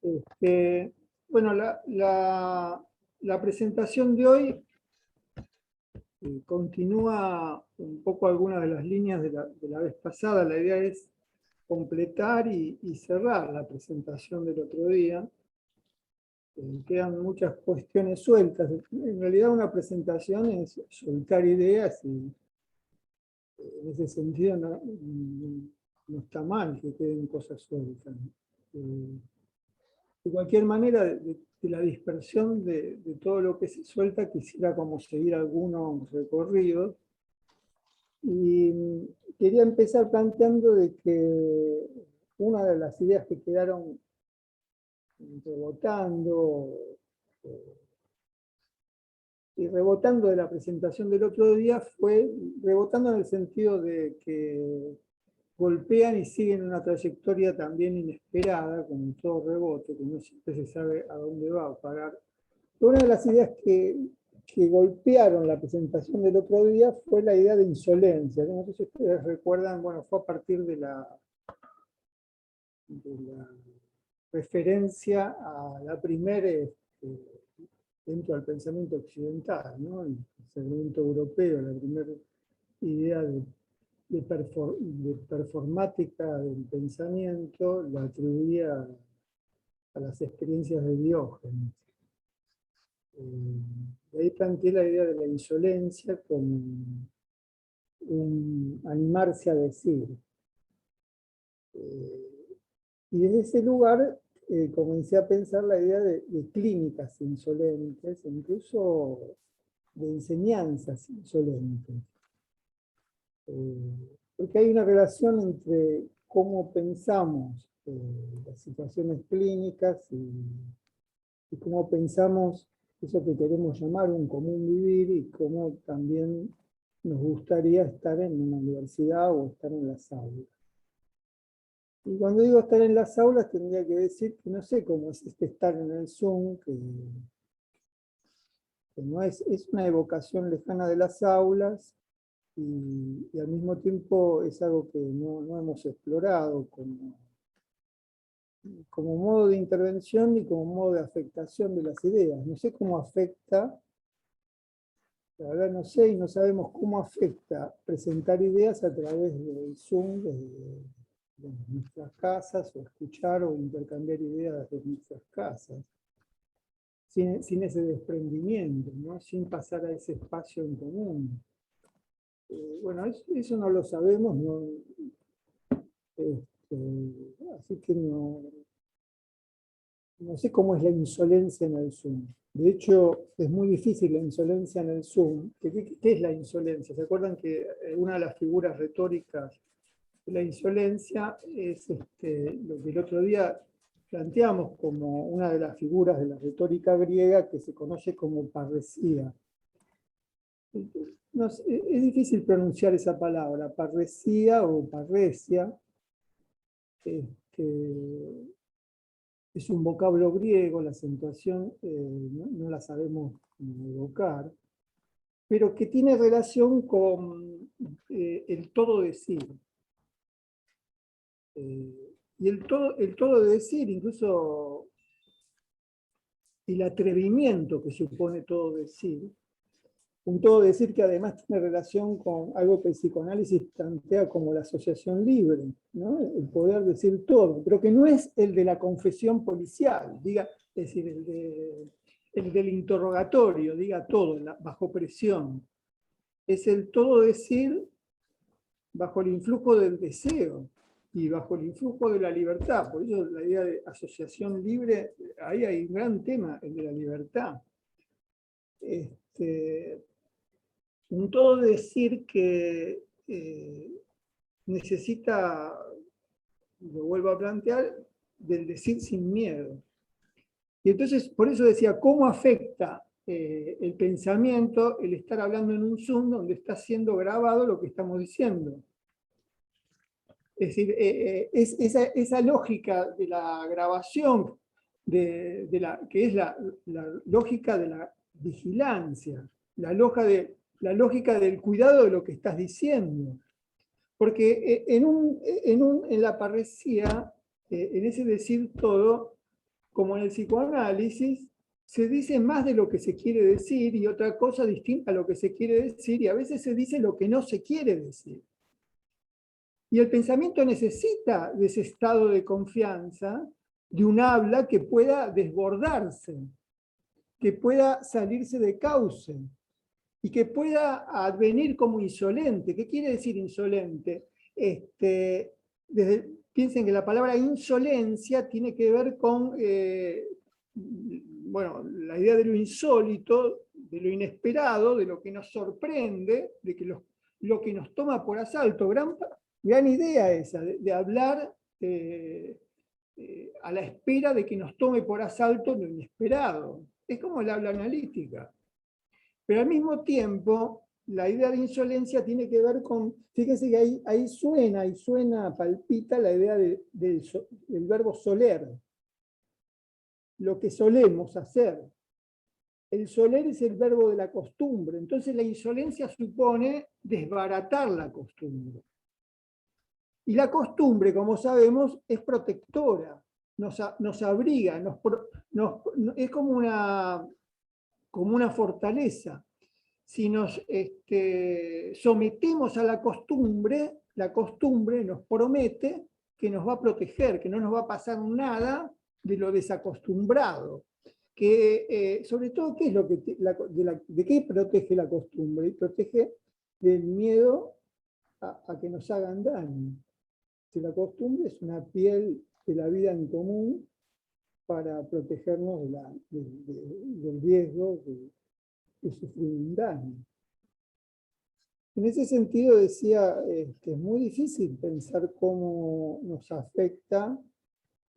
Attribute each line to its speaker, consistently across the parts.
Speaker 1: Este, bueno, la presentación de hoy continúa un poco algunas de las líneas de la vez pasada. La idea es completar y cerrar la presentación del otro día. Quedan muchas cuestiones sueltas. En realidad una presentación es soltar ideas y en ese sentido no está mal que queden cosas sueltas. De cualquier manera, de la dispersión de todo lo que se suelta, quisiera como seguir algunos recorridos. Y quería empezar planteando de que una de las ideas que quedaron rebotando, y rebotando de la presentación del otro día, fue rebotando en el sentido de que golpean y siguen una trayectoria también inesperada, con todo rebote, que no siempre se sabe a dónde va a parar. Una de las ideas que golpearon la presentación del otro día fue la idea de insolencia. No sé si ustedes recuerdan, bueno, fue a partir de la referencia a la primera, dentro del pensamiento occidental, ¿no? El segmento europeo, la primera idea de performática del pensamiento la atribuía a las experiencias de Diógenes. De ahí planteé la idea de la insolencia como un animarse a decir. Y desde ese lugar comencé a pensar la idea de clínicas insolentes, incluso de enseñanzas insolentes. Porque hay una relación entre cómo pensamos las situaciones clínicas y cómo pensamos eso que queremos llamar un común vivir y cómo también nos gustaría estar en una universidad o estar en las aulas. Y cuando digo estar en las aulas, tendría que decir que no sé cómo es este estar en el Zoom, que no es una evocación lejana de las aulas y al mismo tiempo es algo que no hemos explorado como modo de intervención ni como modo de afectación de las ideas. No sé cómo afecta, la verdad no sé y no sabemos cómo afecta presentar ideas a través del Zoom desde nuestras casas, o escuchar o intercambiar ideas desde nuestras casas, sin ese desprendimiento, ¿no? Sin pasar a ese espacio en común. Bueno, eso no lo sabemos, ¿no? Así que no sé cómo es la insolencia en el Zoom. De hecho, es muy difícil la insolencia en el Zoom. ¿Qué es la insolencia? ¿Se acuerdan que una de las figuras retóricas de la insolencia es lo que el otro día planteamos como una de las figuras de la retórica griega que se conoce como parresía? No sé, es difícil pronunciar esa palabra, parresía o parresia. Es un vocablo griego, la acentuación no la sabemos evocar, pero que tiene relación con el todo decir. Y el todo de decir, incluso el atrevimiento que supone todo decir, un todo decir que además tiene relación con algo que el psicoanálisis plantea como la asociación libre, ¿no? El poder decir todo, pero que no es el de la confesión policial, es decir, el del interrogatorio, diga todo, bajo presión. Es el todo decir bajo el influjo del deseo y bajo el influjo de la libertad. Por eso la idea de asociación libre, ahí hay un gran tema, el de la libertad. Un todo decir que necesita, lo vuelvo a plantear, del decir sin miedo. Y entonces, por eso decía, ¿cómo afecta el pensamiento el estar hablando en un Zoom donde está siendo grabado lo que estamos diciendo? Es decir, esa lógica de la grabación, que es la lógica de la vigilancia, la lógica del cuidado de lo que estás diciendo. Porque en la parresía, en ese decir todo, como en el psicoanálisis, se dice más de lo que se quiere decir y otra cosa distinta a lo que se quiere decir, y a veces se dice lo que no se quiere decir. Y el pensamiento necesita de ese estado de confianza, de un habla que pueda desbordarse, que pueda salirse de cauce y que pueda advenir como insolente. ¿Qué quiere decir insolente? Piensen que la palabra insolencia tiene que ver con bueno, la idea de lo insólito, de lo inesperado, de lo que nos sorprende, de que lo que nos toma por asalto. Gran idea esa, de hablar a la espera de que nos tome por asalto lo inesperado. Es como el habla analítica. Pero al mismo tiempo, la idea de insolencia tiene que ver con, fíjense que ahí suena, palpita la idea del verbo soler, lo que solemos hacer. El soler es el verbo de la costumbre, entonces la insolencia supone desbaratar la costumbre. Y la costumbre, como sabemos, es protectora, nos abriga, es como una fortaleza. Si nos sometemos a la costumbre nos promete que nos va a proteger, que no nos va a pasar nada de lo desacostumbrado. Que, sobre todo, ¿qué es lo que de qué protege la costumbre? Protege del miedo a que nos hagan daño. Si la costumbre es una piel de la vida en común para protegernos del riesgo de sufrir un daño. En ese sentido decía que es muy difícil pensar cómo nos afecta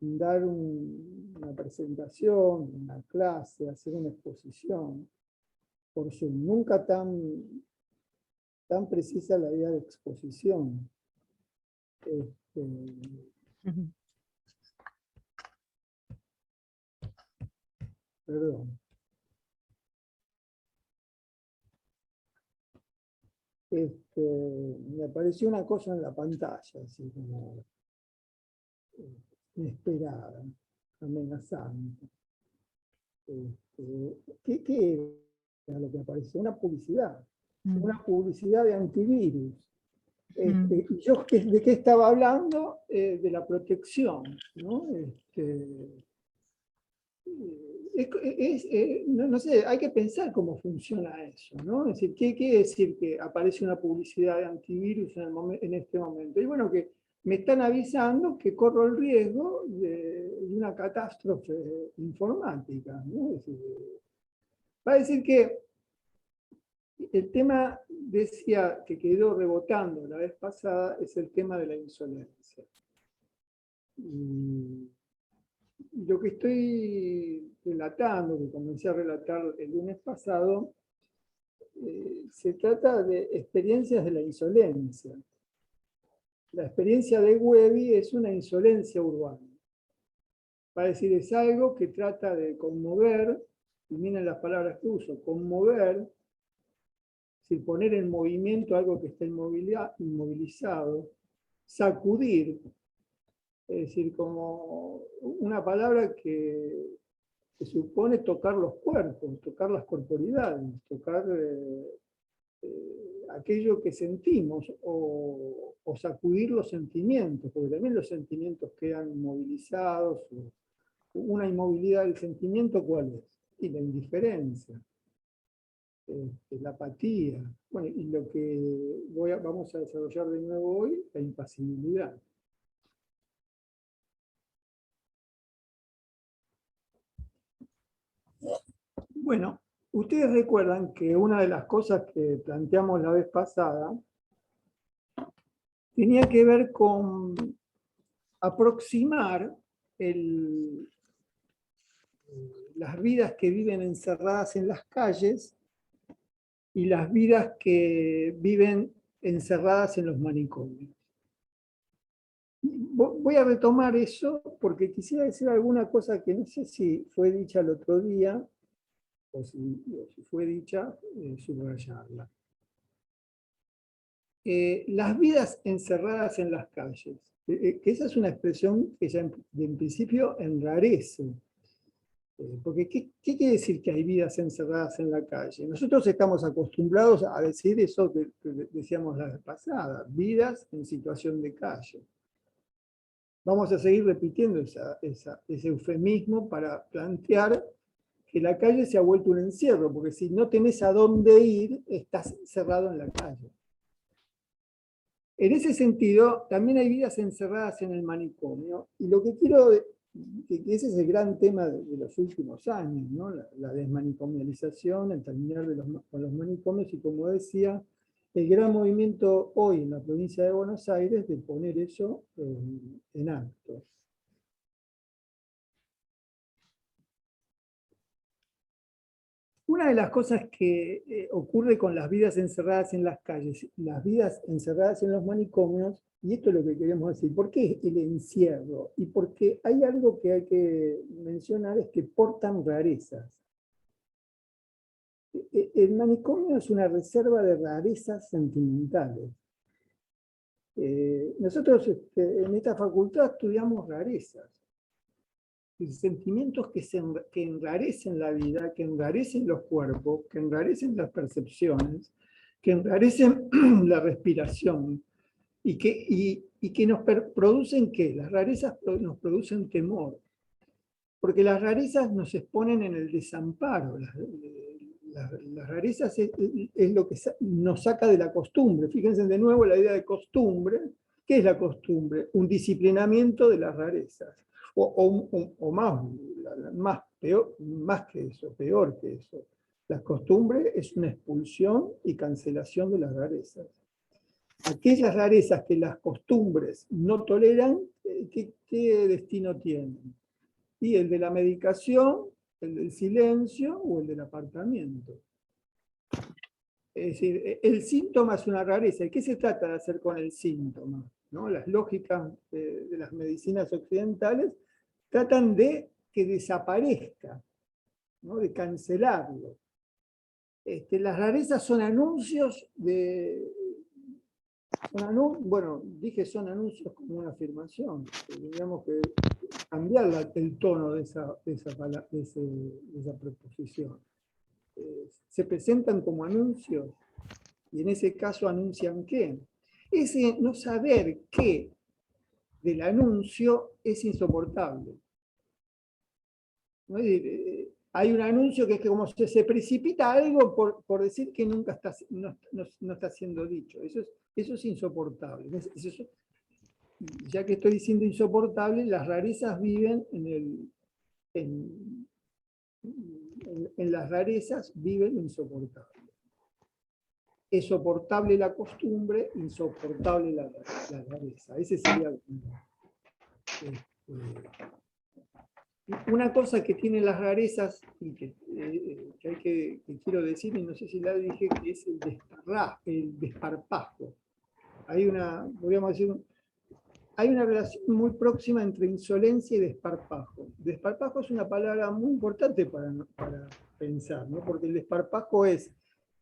Speaker 1: dar una presentación, una clase, hacer una exposición, por Zoom. Nunca tan precisa la idea de exposición. Perdón. Me apareció una cosa en la pantalla, así como inesperada, amenazante. ¿Qué era lo que apareció? Una publicidad de antivirus. ¿Y yo de qué estaba hablando? De la protección, ¿no? No sé, hay que pensar cómo funciona eso, ¿no? Es decir, ¿qué quiere decir que aparece una publicidad de antivirus en este momento? Y bueno, que me están avisando que corro el riesgo de una catástrofe informática, ¿no? Es decir, va a decir que el tema, decía, que quedó rebotando la vez pasada, es el tema de la insolencia. Y lo que estoy relatando, que comencé a relatar el lunes pasado, se trata de experiencias de la insolencia. La experiencia de Webby es una insolencia urbana. Va a decir, es algo que trata de conmover, y miren las palabras que uso, conmover, es poner en movimiento algo que está inmovilizado, sacudir, es decir, como una palabra que supone tocar los cuerpos, tocar las corporidades, tocar aquello que sentimos o sacudir los sentimientos, porque también los sentimientos quedan inmovilizados. Una inmovilidad del sentimiento, ¿cuál es? Y la indiferencia, la apatía. Bueno, y lo que vamos a desarrollar de nuevo hoy, la impasibilidad. Bueno, ustedes recuerdan que una de las cosas que planteamos la vez pasada tenía que ver con aproximar las vidas que viven encerradas en las calles y las vidas que viven encerradas en los manicomios. Voy a retomar eso porque quisiera decir alguna cosa que no sé si fue dicha el otro día o si fue dicha, subrayarla. Las vidas encerradas en las calles. Que esa es una expresión que ya en principio enrarece. Porque ¿qué quiere decir que hay vidas encerradas en la calle? Nosotros estamos acostumbrados a decir eso que decíamos la vez pasada, vidas en situación de calle. Vamos a seguir repitiendo ese eufemismo para plantear que la calle se ha vuelto un encierro, porque si no tenés a dónde ir, estás encerrado en la calle. En ese sentido, también hay vidas encerradas en el manicomio, y lo que quiero, que ese es el gran tema de los últimos años, ¿no? La desmanicomialización, el terminar con los manicomios, y como decía, el gran movimiento hoy en la provincia de Buenos Aires de poner eso en acto. Una de las cosas que ocurre con las vidas encerradas en las calles, las vidas encerradas en los manicomios, y esto es lo que queremos decir, ¿por qué el encierro? Y porque hay algo que hay que mencionar, es que portan rarezas. El manicomio es una reserva de rarezas sentimentales. Nosotros en esta facultad estudiamos rarezas. Sentimientos que enrarecen la vida, que enrarecen los cuerpos, que enrarecen las percepciones, que enrarecen la respiración, y que nos producen ¿qué? Las rarezas nos producen temor, porque las rarezas nos exponen en el desamparo. Las rarezas es lo que nos saca de la costumbre. Fíjense de nuevo la idea de costumbre. ¿Qué es la costumbre? Un disciplinamiento de las rarezas. O más que eso, peor que eso. La costumbre es una expulsión y cancelación de las rarezas. Aquellas rarezas que las costumbres no toleran, ¿qué destino tienen? Y el de la medicación, el del silencio o el del apartamiento. Es decir, el síntoma es una rareza. ¿Y qué se trata de hacer con el síntoma? ¿No? Las lógicas de las medicinas occidentales tratan de que desaparezca, ¿no? De cancelarlo. Las rarezas son anuncios de... Bueno, dije son anuncios como una afirmación. Tendríamos que cambiar el tono de esa proposición. Se presentan como anuncios, y en ese caso anuncian qué. Ese no saber qué del anuncio es insoportable. ¿No? Hay un anuncio que es como se precipita algo por decir que nunca no está siendo dicho. Eso es insoportable. Ya que estoy diciendo insoportable, las rarezas viven en las rarezas viven insoportable. Es soportable la costumbre, insoportable la rareza. Ese sería una cosa que tienen las rarezas y que quiero decir, y no sé si la dije, que es el desparpajo. Podríamos decir, hay una relación muy próxima entre insolencia y desparpajo. Desparpajo es una palabra muy importante para pensar, ¿no? Porque el desparpajo es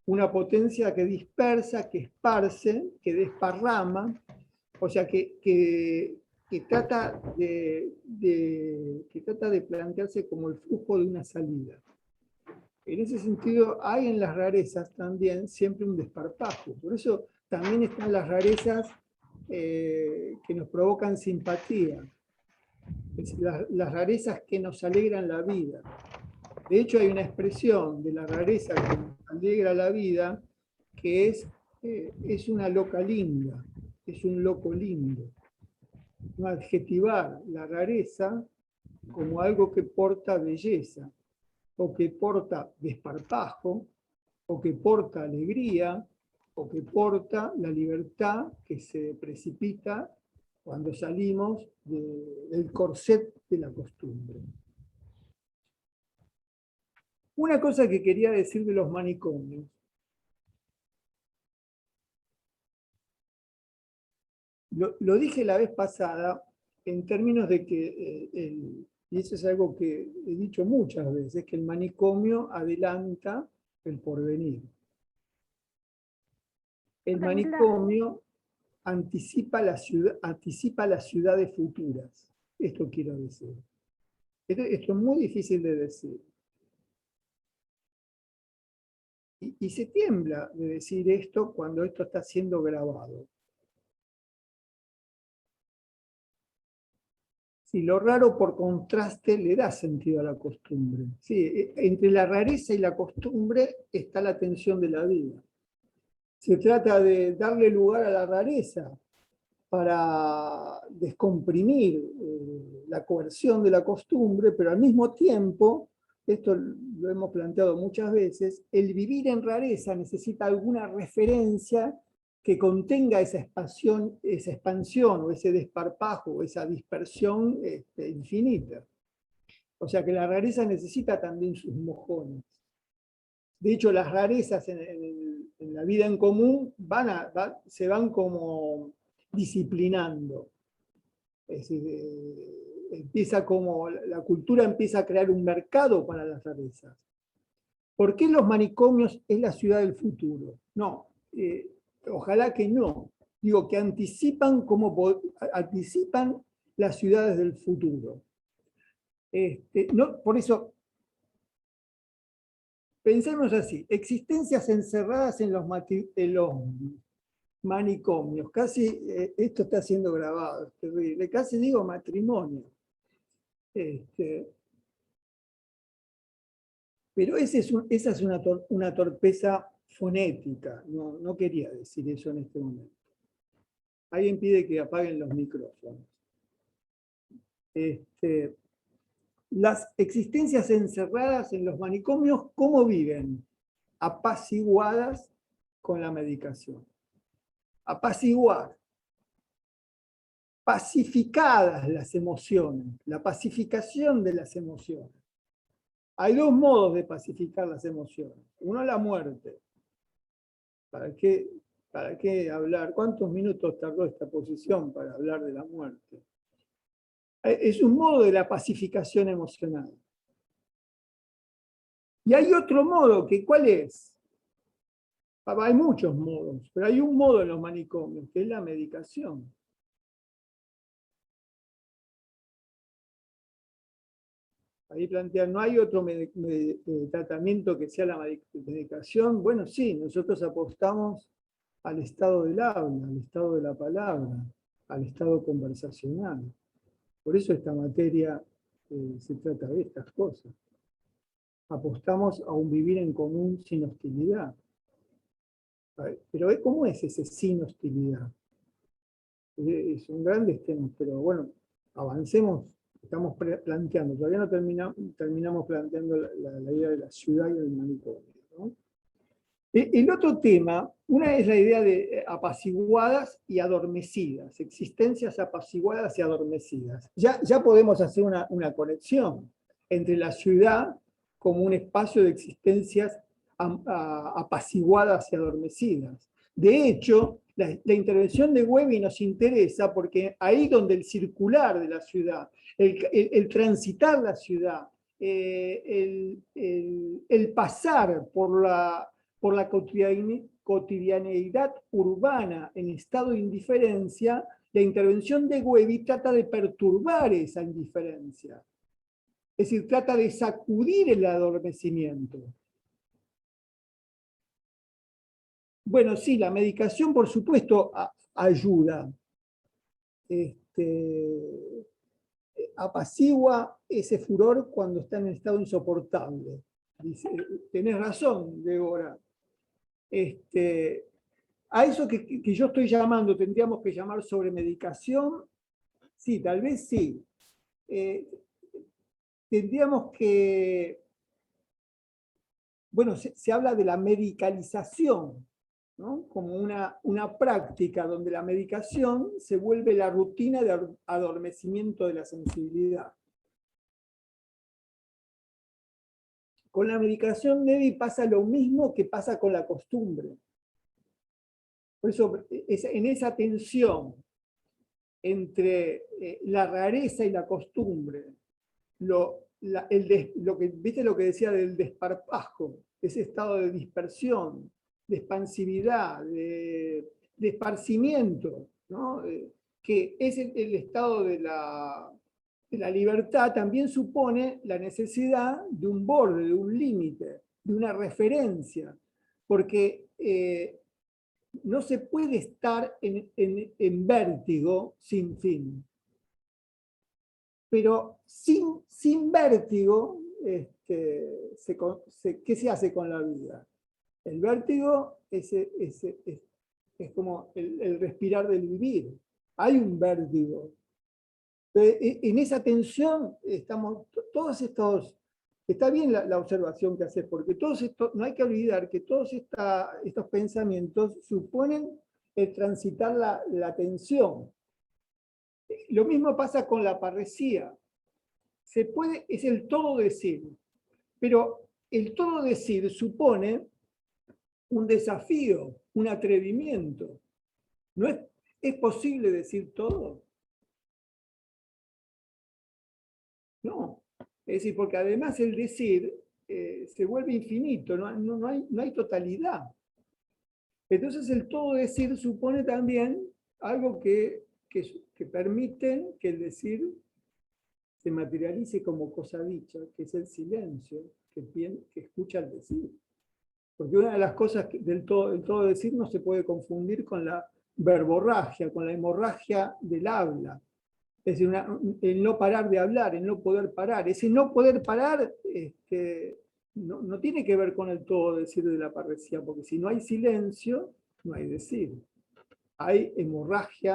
Speaker 1: una potencia que dispersa, que esparce, que desparrama, o sea, que trata de plantearse como el flujo de una salida. En ese sentido, hay en las rarezas también siempre un desparpajo. Por eso también están las rarezas que nos provocan simpatía. Es decir, las rarezas que nos alegran la vida. De hecho, hay una expresión de la rareza que nos alegra la vida, que es una loca linda, es un loco lindo. No adjetivar la rareza como algo que porta belleza, o que porta desparpajo, o que porta alegría, o que porta la libertad que se precipita cuando salimos del corset de la costumbre. Una cosa que quería decir de los manicomios. Lo dije la vez pasada en términos de que, y eso es algo que he dicho muchas veces, que el manicomio adelanta el porvenir. El manicomio anticipa las ciudades futuras. Esto quiero decir. Esto es muy difícil de decir. Y se tiembla de decir esto cuando esto está siendo grabado. Sí, lo raro por contraste le da sentido a la costumbre. Sí, entre la rareza y la costumbre está la tensión de la vida. Se trata de darle lugar a la rareza para descomprimir la coerción de la costumbre, pero al mismo tiempo, esto lo hemos planteado muchas veces, el vivir en rareza necesita alguna referencia que contenga esa expansión o ese desparpajo, o esa dispersión infinita. O sea que la rareza necesita también sus mojones. De hecho, las rarezas en la vida en común se van como disciplinando. Es decir, la cultura empieza a crear un mercado para las rarezas. ¿Por qué los manicomios es la ciudad del futuro? No, ojalá que no. Digo que anticipan las ciudades del futuro. No, por eso, pensemos así, existencias encerradas en los manicomios, casi, esto está siendo grabado, es terrible, casi digo matrimonio. Pero esa es una torpeza fonética, no quería decir eso en este momento. Alguien pide que apaguen los micrófonos. Las existencias encerradas en los manicomios, ¿cómo viven? Apaciguadas con la medicación. Apaciguar. Pacificadas las emociones, la pacificación de las emociones. Hay dos modos de pacificar las emociones. Uno, la muerte. ¿Para qué hablar? ¿Cuántos minutos tardó esta posición para hablar de la muerte? Es un modo de la pacificación emocional. Y hay otro modo, ¿cuál es? Hay muchos modos, pero hay un modo en los manicomios, que es la medicación. Ahí plantean, ¿no hay otro tratamiento que sea la medicación? Bueno, sí, nosotros apostamos al estado del habla, al estado de la palabra, al estado conversacional. Por eso esta materia se trata de estas cosas. Apostamos a un vivir en común sin hostilidad. Pero ¿cómo es ese sin hostilidad? Son grandes temas, pero bueno, avancemos. Estamos planteando, todavía no terminamos planteando la idea de la ciudad y del manicomio, ¿no? El otro tema, una es la idea de apaciguadas y adormecidas, existencias apaciguadas y adormecidas. Ya podemos hacer una conexión entre la ciudad como un espacio de existencias apaciguadas y adormecidas. De hecho, la intervención de Webby nos interesa porque ahí donde el circular de la ciudad, el transitar la ciudad, el pasar por la cotidianeidad urbana en estado de indiferencia, la intervención de Webby trata de perturbar esa indiferencia. Es decir, trata de sacudir el adormecimiento. Bueno, sí, la medicación, por supuesto, ayuda. Apacigua ese furor cuando está en estado insoportable. Dice, tenés razón, Débora. A eso que yo estoy llamando, tendríamos que llamar sobremedicación. Sí, tal vez sí. Tendríamos que... Bueno, se habla de la medicalización, ¿no? Como una práctica donde la medicación se vuelve la rutina de adormecimiento de la sensibilidad. Con la medicación Nevi pasa lo mismo que pasa con la costumbre. Por eso, en esa tensión entre la rareza y la costumbre, ¿viste lo que decía del desparpajo? Ese estado de dispersión, de expansividad, de esparcimiento, ¿no? Que es el estado de la la libertad también supone la necesidad de un borde, de un límite, de una referencia, porque no se puede estar en vértigo sin fin. Pero sin vértigo, ¿qué se hace con la vida? El vértigo es como el respirar del vivir. Hay un vértigo. En esa tensión estamos todos estos. Está bien la observación que haces, porque todos estos, no hay que olvidar que todos estos pensamientos suponen el transitar la tensión. Lo mismo pasa con la parresía. Es el todo decir, pero el todo decir supone un desafío, un atrevimiento. ¿No es posible decir todo? No. Es decir, porque además el decir se vuelve infinito, no hay totalidad. Entonces el todo decir supone también algo que permite que el decir se materialice como cosa dicha, que es el silencio, que escucha el decir. Porque una de las cosas el todo decir no se puede confundir con la verborragia, con la hemorragia del habla. Es decir, el no parar de hablar, el no poder parar. Ese no poder parar no tiene que ver con el todo decir de la parresía, porque si no hay silencio, no hay decir. Hay hemorragia,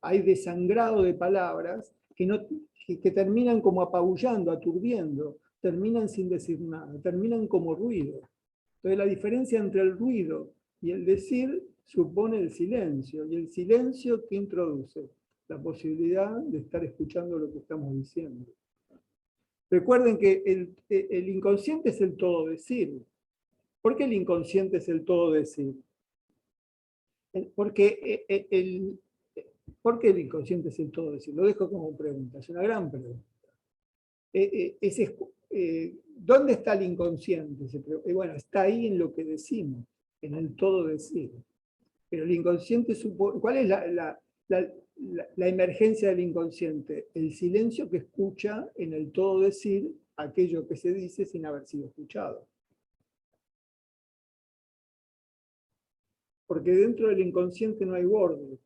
Speaker 1: hay desangrado de palabras que terminan como apabullando, aturdiendo, terminan sin decir nada, terminan como ruido. Entonces la diferencia entre el ruido y el decir supone el silencio, y el silencio que introduce la posibilidad de estar escuchando lo que estamos diciendo. Recuerden que el inconsciente es el todo decir. ¿Por qué el inconsciente es el todo decir? Porque ¿por qué el inconsciente es el todo decir? Lo dejo como pregunta, es una gran pregunta. ¿Dónde está el inconsciente? Bueno, está ahí en lo que decimos, en el todo decir. Pero el inconsciente supone. ¿Cuál es la emergencia del inconsciente? El silencio que escucha en el todo decir aquello que se dice sin haber sido escuchado. Porque dentro del inconsciente no hay borde.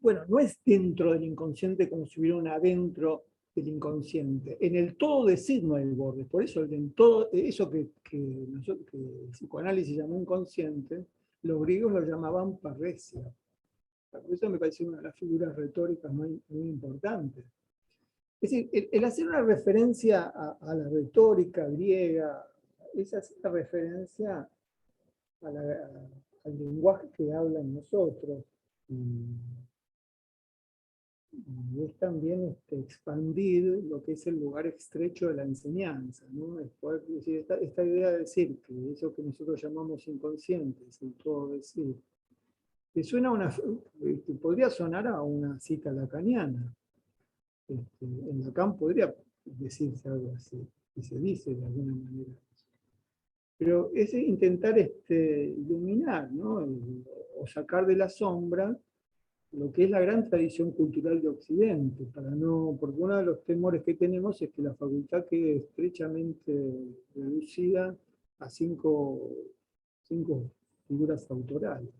Speaker 1: Bueno, no es dentro del inconsciente como si hubiera un adentro del inconsciente. En el todo decir no hay borde. Por eso eso que el psicoanálisis llamó inconsciente, los griegos lo llamaban parresia. Por eso me parece una de las figuras retóricas muy importantes. Es decir, el hacer una referencia a la retórica griega es hacer una referencia al lenguaje que hablan nosotros. Y es también expandir lo que es el lugar estrecho de la enseñanza, ¿no? Es poder decir, esta idea de decir que eso que nosotros llamamos inconsciente, es el todo decir, que podría sonar a una cita lacaniana. En Lacan podría decirse algo así, y se dice de alguna manera. Pero es intentar iluminar, ¿no? O sacar de la sombra lo que es la gran tradición cultural de Occidente, porque uno de los temores que tenemos es que la facultad quede estrechamente reducida a cinco figuras autorales.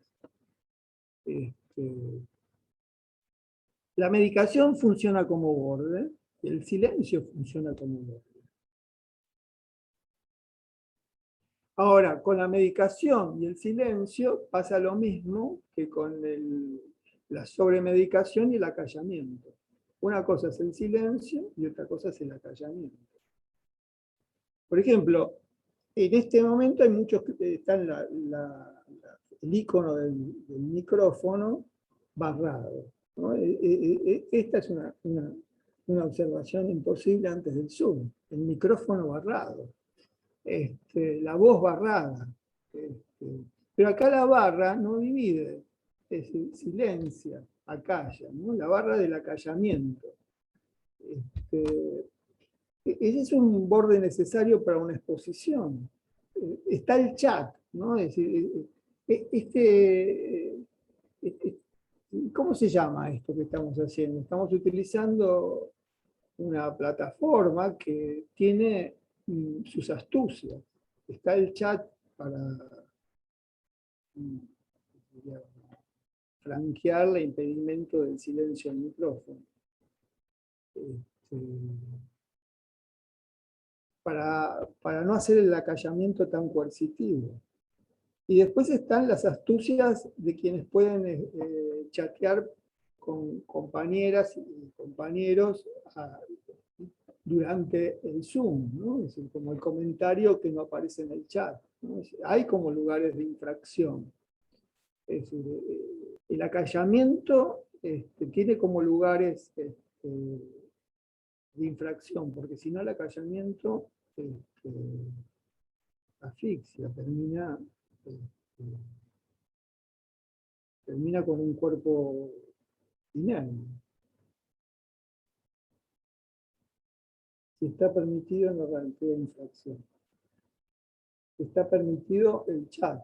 Speaker 1: La medicación funciona como borde, y el silencio funciona como borde. Ahora, con la medicación y el silencio pasa lo mismo que con la sobremedicación y el acallamiento. Una cosa es el silencio y otra cosa es el acallamiento. Por ejemplo, en este momento hay muchos que están el icono del micrófono barrado, ¿no? Esta es una observación imposible antes del Zoom. El micrófono barrado. La voz barrada. Pero acá la barra no divide, es decir, silencia, acalla, ¿no? La barra del acallamiento. Ese es un borde necesario para una exposición. Está el chat, ¿no? Es decir, ¿Cómo se llama esto que estamos haciendo? Estamos utilizando una plataforma que tiene sus astucias. Está el chat para franquear el impedimento del silencio al micrófono. Para no hacer el acallamiento tan coercitivo. Y después están las astucias de quienes pueden chatear con compañeras y compañeros durante el Zoom, ¿no? Es decir, como el comentario que no aparece en el chat, ¿no? Hay como lugares de infracción. Es decir, el acallamiento tiene como lugares de infracción, porque si no el acallamiento asfixia, termina con un cuerpo inerme. Si está permitido, no plantea infracción. Está permitido el chat.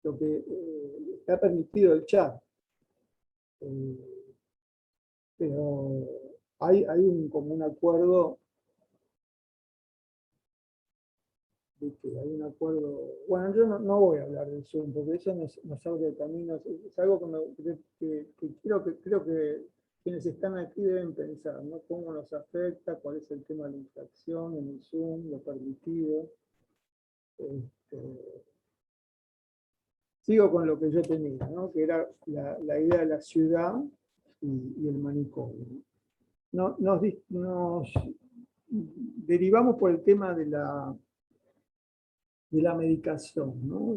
Speaker 1: Lo que está permitido el chat. Pero hay como un acuerdo de que hay un acuerdo. Bueno, yo no voy a hablar del Zoom, porque eso nos abre caminos. Es algo creo que quienes están aquí deben pensar, ¿no? Cómo nos afecta, cuál es el tema de la infracción en el Zoom, lo permitido. Sigo con lo que yo tenía, ¿no? Que era la idea de la ciudad y el manicomio. Nos derivamos por el tema de la medicación, ¿no?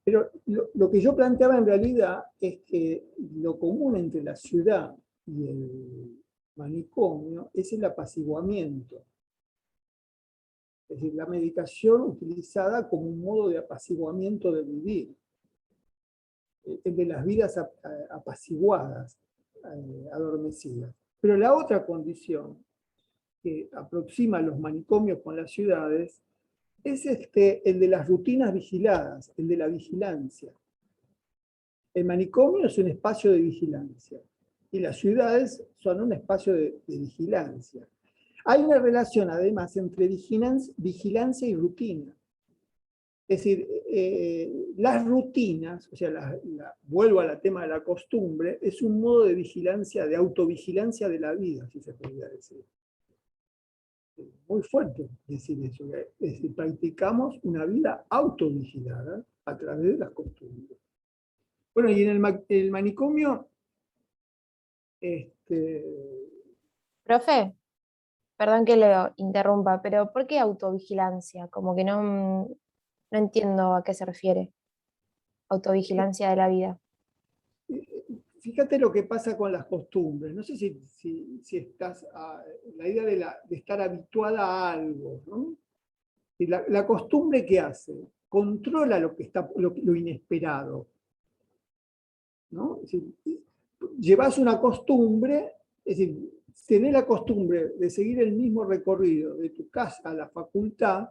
Speaker 1: Pero lo que yo planteaba en realidad es que lo común entre la ciudad y el manicomio es el apaciguamiento. Es decir, la medicación utilizada como un modo de apaciguamiento de vivir, de las vidas apaciguadas, adormecidas. Pero la otra condición que aproxima los manicomios con las ciudades es el de las rutinas vigiladas, el de la vigilancia. El manicomio es un espacio de vigilancia y las ciudades son un espacio de vigilancia. Hay una relación además entre vigilancia y rutina. Es decir, las rutinas, o sea, vuelvo al tema de la costumbre, es un modo de vigilancia, de autovigilancia de la vida, si se podría decir. Muy fuerte decir eso. Es decir, practicamos una vida autovigilada a través de las costumbres. Bueno, y en el manicomio,
Speaker 2: Profe, perdón que lo interrumpa, pero ¿por qué autovigilancia? Como que no entiendo a qué se refiere. Autovigilancia de la vida.
Speaker 1: fíjate lo que pasa con las costumbres. No sé si estás la idea de estar habituada a algo, ¿no? Y la costumbre, ¿qué hace? Controla lo inesperado, ¿no? Es decir, llevas una costumbre, es decir, tenés la costumbre de seguir el mismo recorrido de tu casa a la facultad,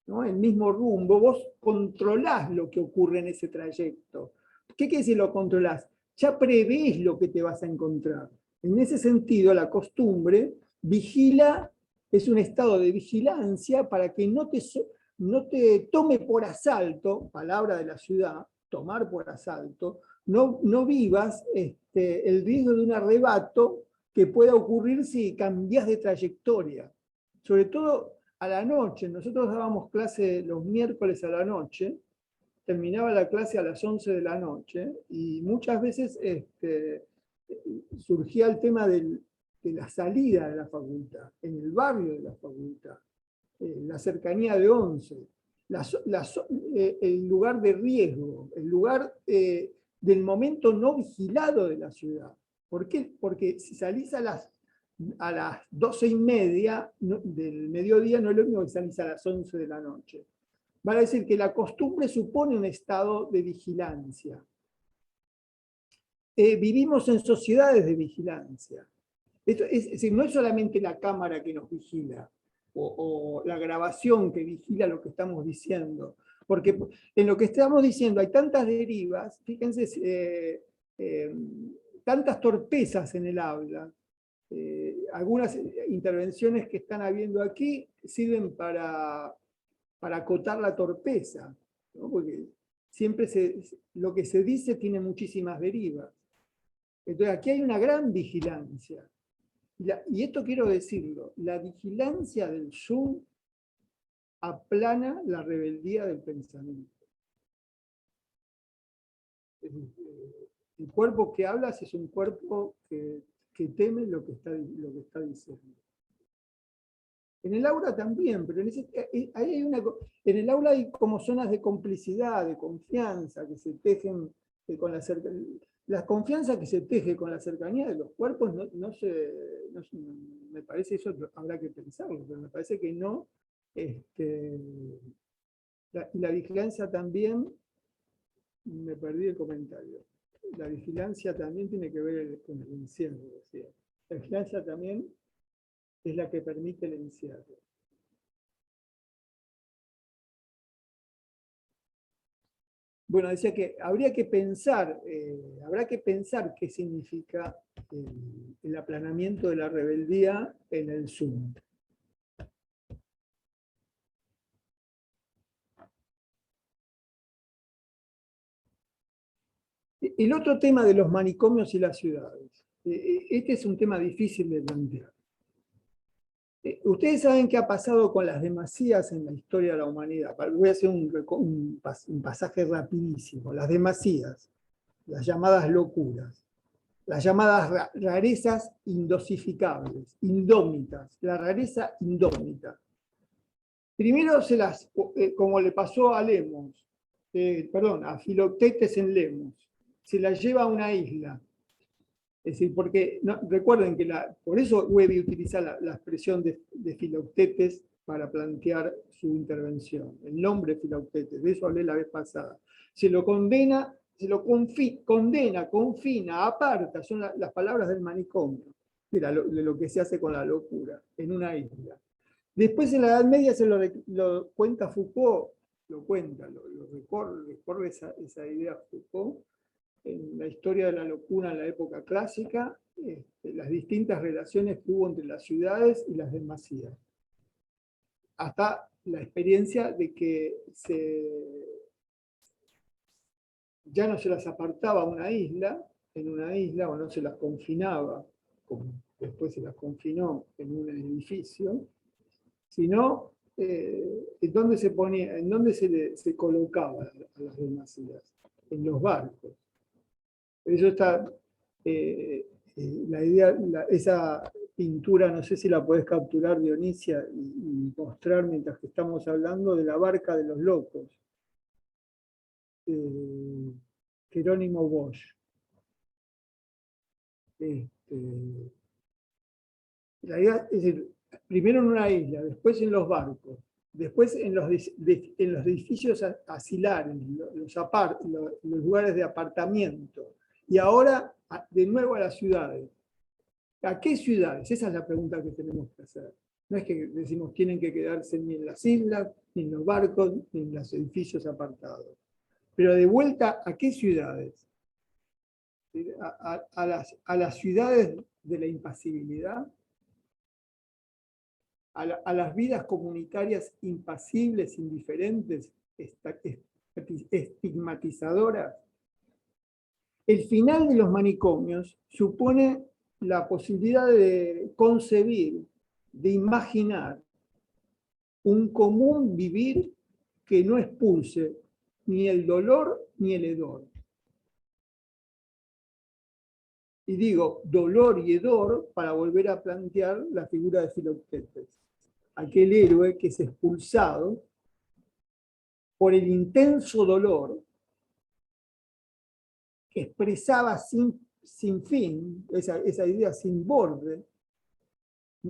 Speaker 1: ¿no? El mismo rumbo, vos controlás lo que ocurre en ese trayecto. ¿Qué quiere decir lo controlás? Ya prevés lo que te vas a encontrar. En ese sentido, la costumbre vigila, es un estado de vigilancia para que no te tome por asalto, palabra de la ciudad, tomar por asalto, no vivas el riesgo de un arrebato que pueda ocurrir si cambias de trayectoria. Sobre todo a la noche. Nosotros dábamos clase los miércoles a la noche, terminaba la clase a las 11 de la noche y muchas veces surgía el tema de la salida de la facultad, en el barrio de la facultad, la cercanía de 11, el lugar de riesgo, el lugar del momento no vigilado de la ciudad. ¿Por qué? Porque si salís a las 12:30 del mediodía no es lo mismo que salís a las 11 de la noche. Van a decir que la costumbre supone un estado de vigilancia. Vivimos en sociedades de vigilancia. Es decir, no es solamente la cámara que nos vigila o la grabación que vigila lo que estamos diciendo, Porque en lo que estamos diciendo hay tantas derivas, fíjense, tantas torpezas en el habla. Algunas intervenciones que están habiendo aquí sirven para acotar la torpeza, ¿no? Porque siempre lo que se dice tiene muchísimas derivas. Entonces aquí hay una gran vigilancia. Y esto quiero decirlo, la vigilancia del Zoom aplana la rebeldía del pensamiento. El cuerpo que hablas es un cuerpo que teme lo que está diciendo. En el aula también, pero en el aula hay como zonas de complicidad, de confianza, que se tejen con la confianza que se teje con la cercanía de los cuerpos, me parece eso habrá que pensarlo, pero me parece que no. Y la vigilancia también, me perdí el comentario, la vigilancia también tiene que ver con el encierro, decía. La vigilancia también es la que permite el encierro. Bueno, decía que habrá que pensar qué significa el aplanamiento de la rebeldía en el Zoom. El otro tema de los manicomios y las ciudades. Este es un tema difícil de plantear. Ustedes saben qué ha pasado con las demasías en la historia de la humanidad. Voy a hacer un pasaje rapidísimo. Las demasías, las llamadas locuras, las llamadas rarezas indosificables, indómitas, la rareza indómita. Primero como le pasó a Lemos, a Filoctetes en Lemos, se la lleva a una isla. Es decir, porque recuerden que por eso Webby utiliza la expresión de Filoctetes para plantear su intervención. El nombre Filoctetes, de eso hablé la vez pasada. Se lo condena, confina, aparta, son las palabras del manicomio, de lo que se hace con la locura, en una isla. Después en la Edad Media se lo cuenta Foucault, lo recorre esa idea Foucault, en la historia de la locura en la época clásica, las distintas relaciones que hubo entre las ciudades y las demasías. Hasta la experiencia de que ya no se las apartaba en una isla, o no se las confinaba, como después se las confinó en un edificio, sino en dónde se colocaba a las demasías, en los barcos. Eso está, la idea, esa pintura, no sé si la podés capturar, Dionisia, y mostrar mientras que estamos hablando de la barca de los locos. Jerónimo Bosch. La idea es decir, primero en una isla, después en los barcos, después en los edificios asilares, los lugares de apartamiento, y ahora de nuevo a las ciudades. ¿A qué ciudades? Esa es la pregunta que tenemos que hacer. No es que decimos tienen que quedarse ni en las islas, ni en los barcos, ni en los edificios apartados. Pero de vuelta, ¿a qué ciudades? A las ciudades de la impasibilidad, a las vidas comunitarias impasibles, indiferentes, estigmatizadoras. El final de los manicomios supone la posibilidad de concebir, de imaginar un común vivir que no expulse ni el dolor ni el hedor. Y digo dolor y hedor para volver a plantear la figura de Filoctetes, aquel héroe que es expulsado por el intenso dolor que expresaba sin fin, esa idea sin borde.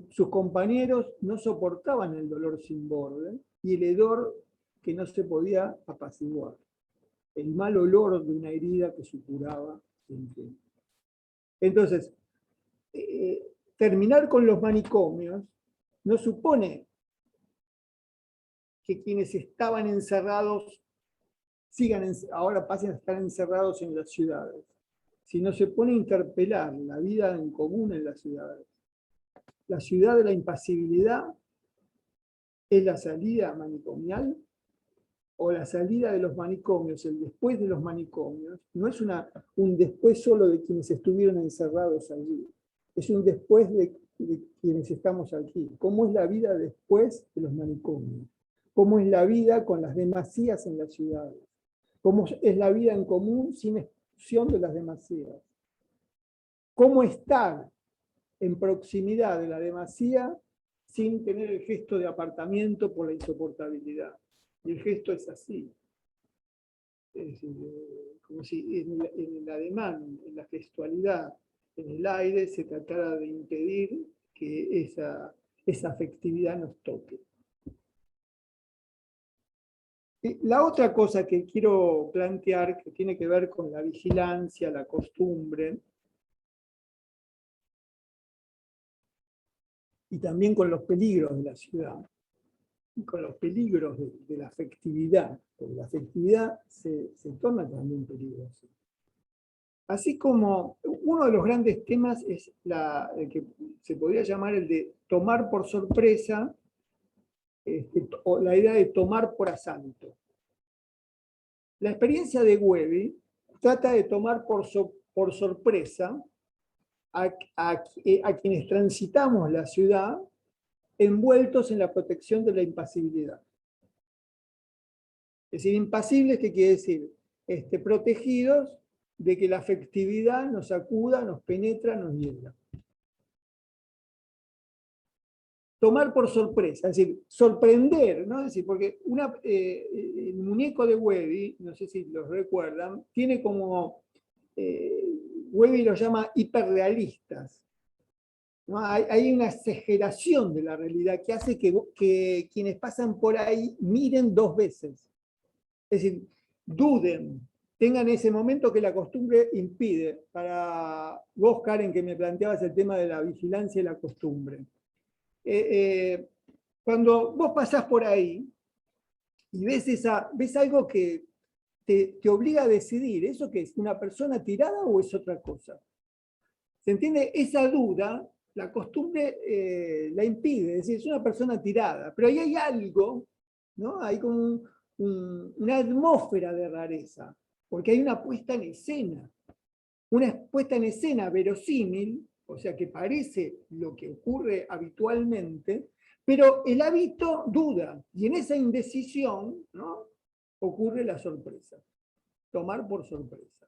Speaker 1: Sus compañeros no soportaban el dolor sin borde y el hedor que no se podía apaciguar, el mal olor de una herida que supuraba sin fin. Entonces, terminar con los manicomios no supone que quienes estaban encerrados ahora pasen a estar encerrados en las ciudades, sino se pone a interpelar la vida en común en las ciudades. La ciudad de la impasibilidad es la salida manicomial, o la salida de los manicomios, el después de los manicomios, no es un después solo de quienes estuvieron encerrados allí, es un después de quienes estamos aquí. ¿Cómo es la vida después de los manicomios? ¿Cómo es la vida con las demasías en las ciudades? ¿Cómo es la vida en común sin exclusión de las demasías? ¿Cómo estar en proximidad de la demasía sin tener el gesto de apartamiento por la insoportabilidad? Y el gesto es así. Es decir, como si en el ademán, en la gestualidad, en el aire, se tratara de impedir que esa afectividad nos toque. La otra cosa que quiero plantear, que tiene que ver con la vigilancia, la costumbre, y también con los peligros de la ciudad, y con los peligros de la afectividad, porque la afectividad se torna también peligrosa. Así como uno de los grandes temas es el que se podría llamar el de tomar por sorpresa, o la idea de tomar por asalto. La experiencia de Webbe trata de tomar por sorpresa a quienes transitamos la ciudad envueltos en la protección de la impasibilidad. Es decir, impasibles, ¿qué quiere decir? Protegidos de que la afectividad nos acuda, nos penetra, nos hiela. Tomar por sorpresa, es decir, sorprender, ¿no? Es decir, porque el muñeco de Webbe, no sé si los recuerdan, tiene como, Webbe los llama hiperrealistas. ¿No? Hay una exageración de la realidad que hace que quienes pasan por ahí miren dos veces. Es decir, duden, tengan ese momento que la costumbre impide. Para vos, Karen, que me planteabas el tema de la vigilancia y la costumbre. Cuando vos pasás por ahí y ves algo que te obliga a decidir, ¿eso qué es? ¿Una persona tirada o es otra cosa? ¿Se entiende? Esa duda, la costumbre la impide, es decir, es una persona tirada, pero ahí hay algo, ¿no? Hay como una atmósfera de rareza, porque hay una puesta en escena verosímil, o sea, que parece lo que ocurre habitualmente, pero el hábito duda, y en esa indecisión, ¿no?, ocurre la sorpresa, tomar por sorpresa.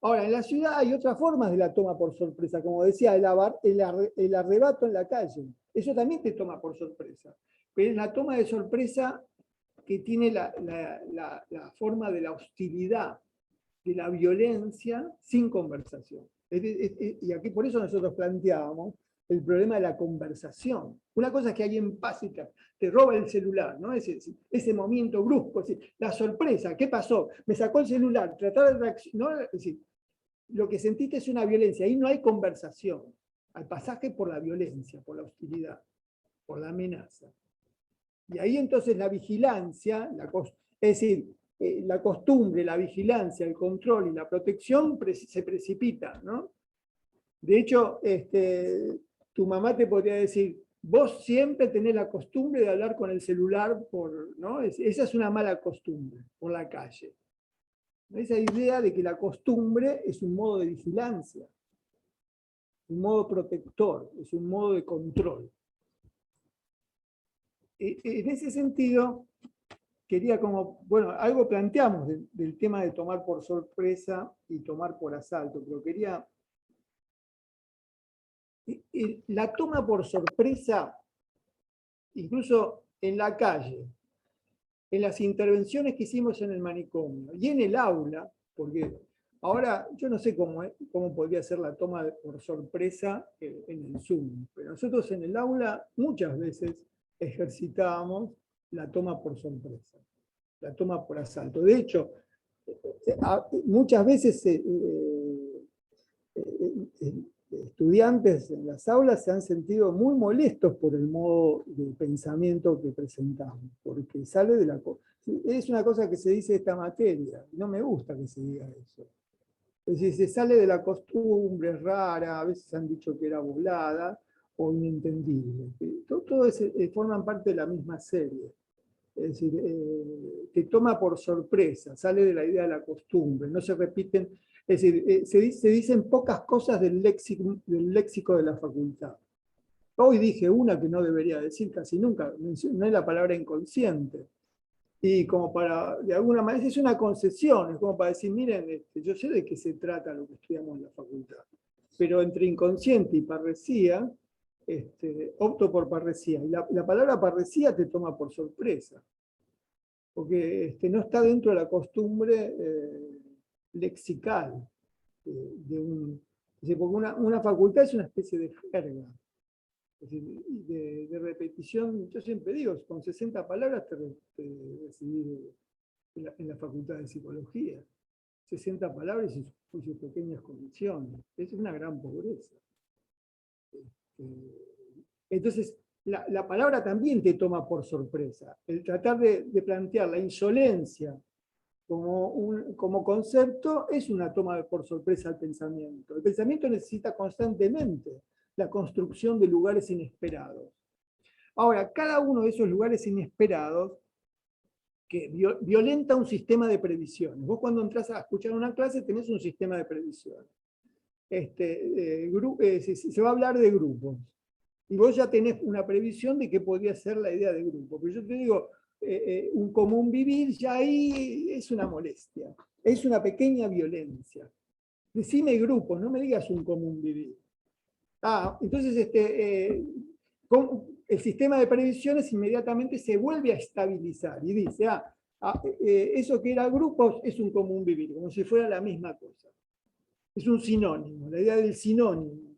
Speaker 1: Ahora, en la ciudad hay otras formas de la toma por sorpresa, como decía, el arrebato en la calle, eso también te toma por sorpresa, pero es la toma de sorpresa que tiene la forma de la hostilidad, de la violencia sin conversación. Y aquí por eso nosotros planteábamos el problema de la conversación. Una cosa es que alguien pasa y te roba el celular, ¿no? Ese movimiento brusco, la sorpresa, ¿qué pasó? Me sacó el celular, tratar de reaccionar, ¿no? Es decir, lo que sentiste es una violencia, ahí no hay conversación, hay pasaje por la violencia, por la hostilidad, por la amenaza. Y ahí entonces la vigilancia, es decir, la costumbre, la vigilancia, el control y la protección se precipitan, ¿no? De hecho, tu mamá te podría decir, vos siempre tenés la costumbre de hablar con el celular, ¿no? Esa es una mala costumbre, por la calle. Esa idea de que la costumbre es un modo de vigilancia, un modo protector, es un modo de control. En ese sentido, quería algo planteamos del tema de tomar por sorpresa y tomar por asalto, pero quería... La toma por sorpresa, incluso en la calle, en las intervenciones que hicimos en el manicomio y en el aula, porque ahora yo no sé cómo podría ser la toma por sorpresa en el Zoom, pero nosotros en el aula muchas veces ejercitábamos la toma por sorpresa, la toma por asalto. De hecho, muchas veces estudiantes en las aulas se han sentido muy molestos por el modo de pensamiento que presentamos, porque sale de la... es una cosa que se dice de esta materia. No me gusta que se diga eso. Es decir, se sale de la costumbre, es rara, a veces han dicho que era burlada o inentendible. Todo forman parte de la misma serie. Es decir, te toma por sorpresa, sale de la idea de la costumbre, no se repiten, es decir, se dicen pocas cosas del léxico de la facultad. Hoy dije una que no debería decir casi nunca, mencioné la palabra inconsciente. Y como para, de alguna manera, es una concesión, es como para decir, miren, yo sé de qué se trata lo que estudiamos en la facultad, pero entre inconsciente y parresía, opto por parresía. Y la palabra parresía te toma por sorpresa, porque no está dentro de la costumbre lexical porque una facultad es una especie de jerga. Es decir, de repetición, yo siempre digo, con 60 palabras te recibí en la Facultad de Psicología. 60 palabras y sus pequeñas condiciones. Es una gran pobreza. Entonces, la palabra también te toma por sorpresa. El tratar de plantear la insolencia como concepto es una toma por sorpresa al pensamiento. El pensamiento necesita constantemente la construcción de lugares inesperados. Ahora, cada uno de esos lugares inesperados que violenta un sistema de previsiones. Vos cuando entras a escuchar una clase tenés un sistema de previsiones. Se va a hablar de grupos. Y vos ya tenés una previsión de qué podría ser la idea de grupo. Pero yo te digo, un común vivir ya ahí es una molestia. Es una pequeña violencia. Decime grupos, no me digas un común vivir. Entonces el sistema de previsiones inmediatamente se vuelve a estabilizar y dice, eso que era grupos es un común vivir, como si fuera la misma cosa. Es un sinónimo, la idea del sinónimo.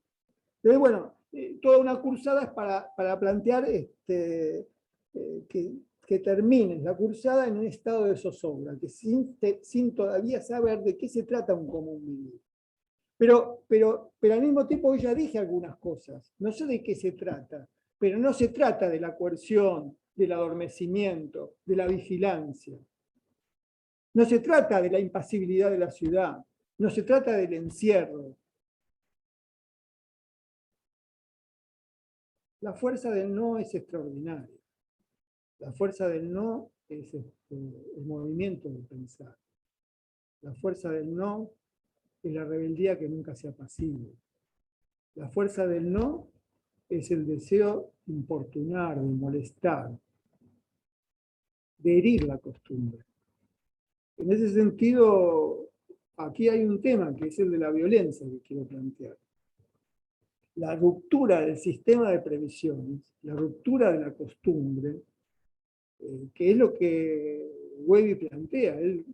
Speaker 1: Entonces, bueno, toda una cursada es para plantear que termine la cursada en un estado de zozobra, que sin todavía saber de qué se trata un común vivir. Pero al mismo tiempo ya dije algunas cosas, no sé de qué se trata, pero no se trata de la coerción, del adormecimiento, de la vigilancia. No se trata de la impasibilidad de la ciudad, no se trata del encierro. La fuerza del no es extraordinaria. La fuerza del no es el movimiento de pensar. La fuerza del no es la rebeldía que nunca se apacigua. La fuerza del no es el deseo de importunar, de molestar, de herir la costumbre. En ese sentido, aquí hay un tema que es el de la violencia que quiero plantear. La ruptura del sistema de previsiones, la ruptura de la costumbre, que es lo que Webby plantea. Él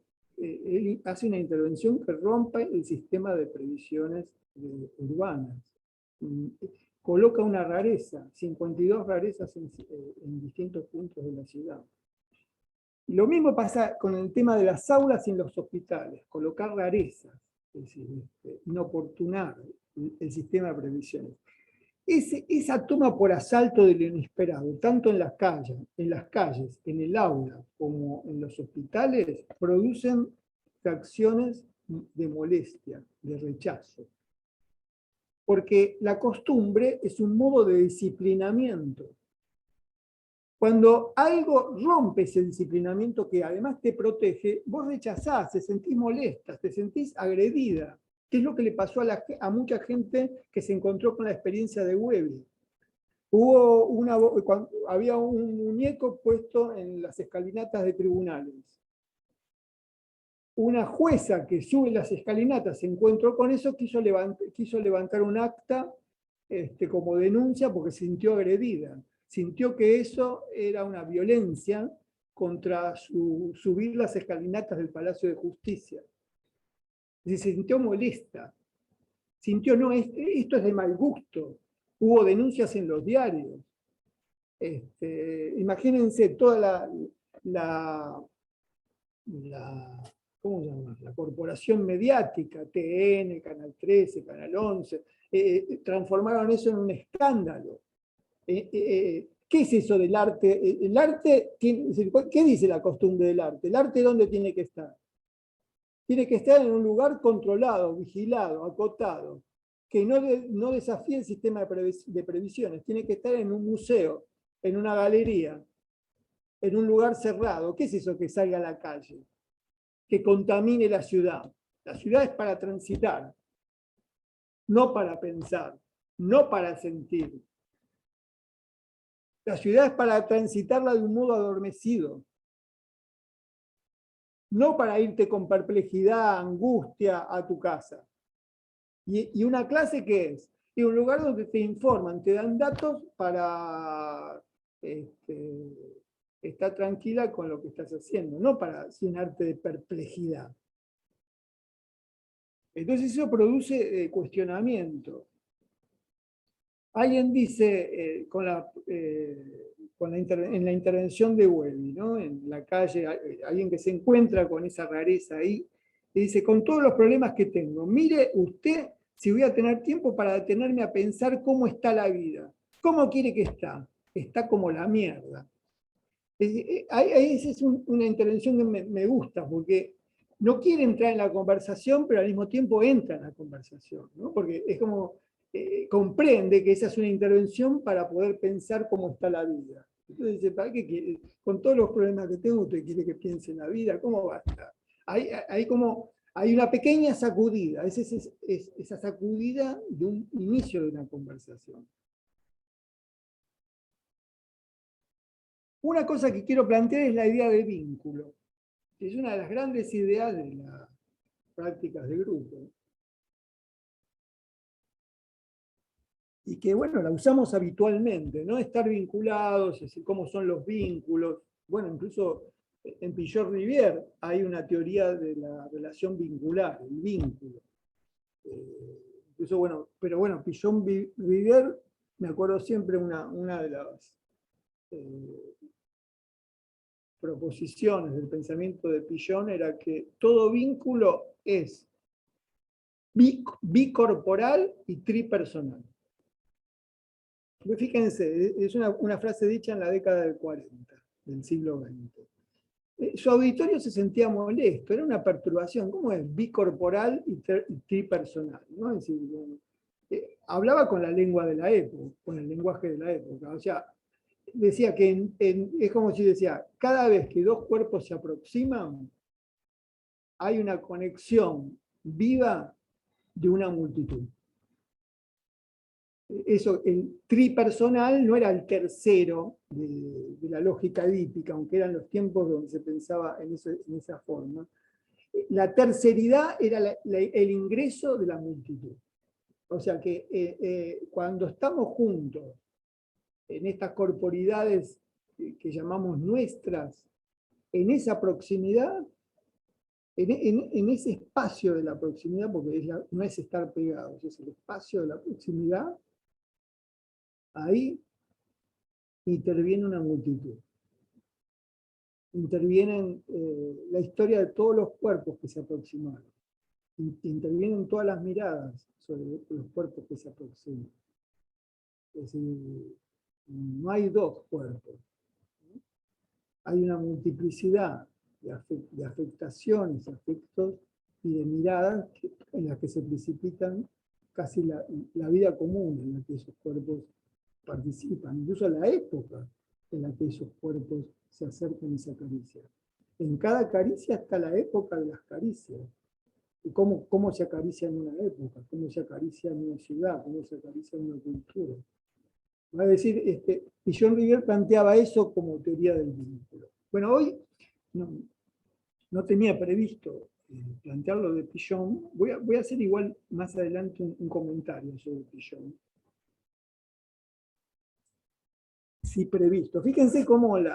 Speaker 1: hace una intervención que rompe el sistema de previsiones urbanas. Coloca una rareza, 52 rarezas en distintos puntos de la ciudad. Y lo mismo pasa con el tema de las aulas y en los hospitales, colocar rarezas, es decir, inoportunar el sistema de previsiones. Esa toma por asalto de lo inesperado, tanto en las calles, en el aula, como en los hospitales, producen reacciones de molestia, de rechazo. Porque la costumbre es un modo de disciplinamiento. Cuando algo rompe ese disciplinamiento que además te protege, vos rechazás, te sentís molesta, te sentís agredida. ¿Qué es lo que le pasó a mucha gente que se encontró con la experiencia de Webby? Había un muñeco puesto en las escalinatas de tribunales. Una jueza que sube las escalinatas se encontró con eso, quiso levantar un acta como denuncia porque se sintió agredida. Sintió que eso era una violencia contra subir las escalinatas del Palacio de Justicia. Y se sintió molesta. Sintió, no, esto es de mal gusto. Hubo denuncias en los diarios. Imagínense toda ¿cómo se llama? La corporación mediática, TN, Canal 13, Canal 11, transformaron eso en un escándalo. ¿Qué es eso del arte? El arte, ¿qué dice la costumbre del arte? ¿El arte dónde tiene que estar? Tiene que estar en un lugar controlado, vigilado, acotado, que no desafíe el sistema de previsiones. Tiene que estar en un museo, en una galería, en un lugar cerrado. ¿Qué es eso que salga a la calle? Que contamine la ciudad. La ciudad es para transitar, no para pensar, no para sentir. La ciudad es para transitarla de un modo adormecido, no para irte con perplejidad, angustia a tu casa. ¿Y una clase qué es? Es un lugar donde te informan, te dan datos para estar tranquila con lo que estás haciendo, no para llenarte de perplejidad. Entonces eso produce cuestionamiento. Alguien dice en la intervención de Welby, ¿no? En la calle, alguien que se encuentra con esa rareza ahí, y dice, con todos los problemas que tengo, mire usted si voy a tener tiempo para detenerme a pensar cómo está la vida. ¿Cómo quiere que está? Está como la mierda. Esa es una intervención que me gusta, porque no quiere entrar en la conversación, pero al mismo tiempo entra en la conversación, ¿no? Porque es como, comprende que esa es una intervención para poder pensar cómo está la vida. Entonces dice, ¿para qué quiere? Con todos los problemas que tengo, usted quiere que piense en la vida, ¿cómo va a estar? Hay una pequeña sacudida, es esa sacudida de un inicio de una conversación. Una cosa que quiero plantear es la idea de vínculo, que es una de las grandes ideas de las prácticas de grupo. Y que, bueno, la usamos habitualmente, ¿no? Estar vinculados, es decir, cómo son los vínculos. Bueno, incluso en Pillon-Rivière hay una teoría de la relación vincular, el vínculo. Incluso, bueno, pero bueno, Pillon-Rivière, me acuerdo siempre una de las proposiciones del pensamiento de Pillon era que todo vínculo es bicorporal y tripersonal. Fíjense, es una frase dicha en la década del 40, del siglo XX. Su auditorio se sentía molesto, era una perturbación. ¿Cómo es bicorporal y tripersonal? ¿No? Es decir, hablaba con la lengua de la época, con el lenguaje de la época. O sea, decía que es como si decía, cada vez que dos cuerpos se aproximan, hay una conexión viva de una multitud. Eso, el tripersonal no era el tercero de la lógica dípica, aunque eran los tiempos donde se pensaba en esa forma. La terceridad era el ingreso de la multitud. O sea que cuando estamos juntos en estas corporidades que llamamos nuestras, en esa proximidad, en ese espacio de la proximidad, porque no es estar pegados, es el espacio de la proximidad, ahí interviene una multitud. Intervienen la historia de todos los cuerpos que se aproximaron. Intervienen todas las miradas sobre los cuerpos que se aproximan. Es decir, no hay dos cuerpos. Hay una multiplicidad de afectaciones, afectos y de miradas en las que se precipitan casi la vida común en la que esos cuerpos participan, incluso la época en la que esos cuerpos se acercan y se acarician. En cada caricia está la época de las caricias. Y cómo se acaricia en una época, cómo se acaricia en una ciudad, cómo se acaricia en una cultura. Va a decir, Pillon-Rivière planteaba eso como teoría del vínculo. Bueno, hoy no tenía previsto plantearlo de Pillon. Voy a hacer igual más adelante un comentario sobre Pillon. Sí, previsto. Fíjense cómo el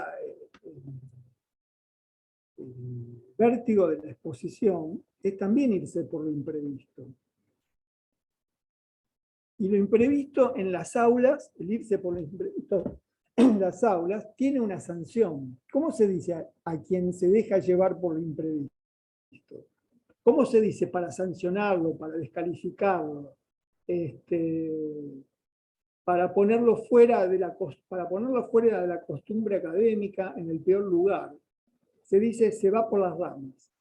Speaker 1: vértigo de la exposición es también irse por lo imprevisto. Y lo imprevisto en las aulas, el irse por lo imprevisto en las aulas, tiene una sanción. ¿Cómo se dice a quien se deja llevar por lo imprevisto? ¿Cómo se dice para sancionarlo, para descalificarlo? para ponerlo fuera de la costumbre académica en el peor lugar. Se dice, se va por las ramas.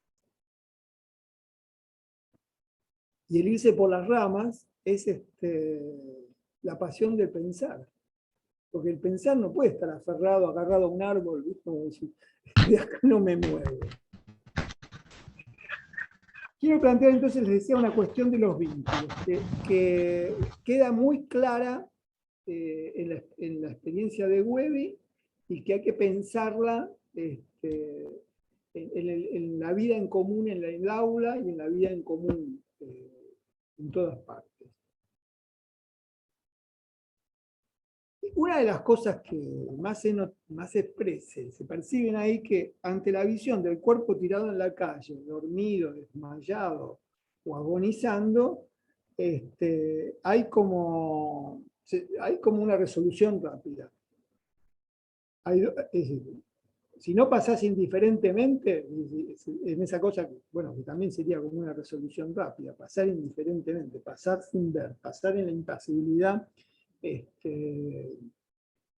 Speaker 1: Y el irse por las ramas es la pasión del pensar. Porque el pensar no puede estar aferrado, agarrado a un árbol, ¿viste? Como decir, de acá no me muevo. Quiero plantear entonces, les decía, una cuestión de los vínculos, que queda muy clara en la experiencia de Webby y que hay que pensarla en la vida en común en el aula y en la vida en común en todas partes. Una de las cosas que más se perciben ahí, que ante la visión del cuerpo tirado en la calle, dormido, desmayado o agonizando, hay como una resolución rápida. Es decir, si no pasás indiferentemente, en esa cosa, bueno, que también sería como una resolución rápida, pasar indiferentemente, pasar sin ver, pasar en la impasibilidad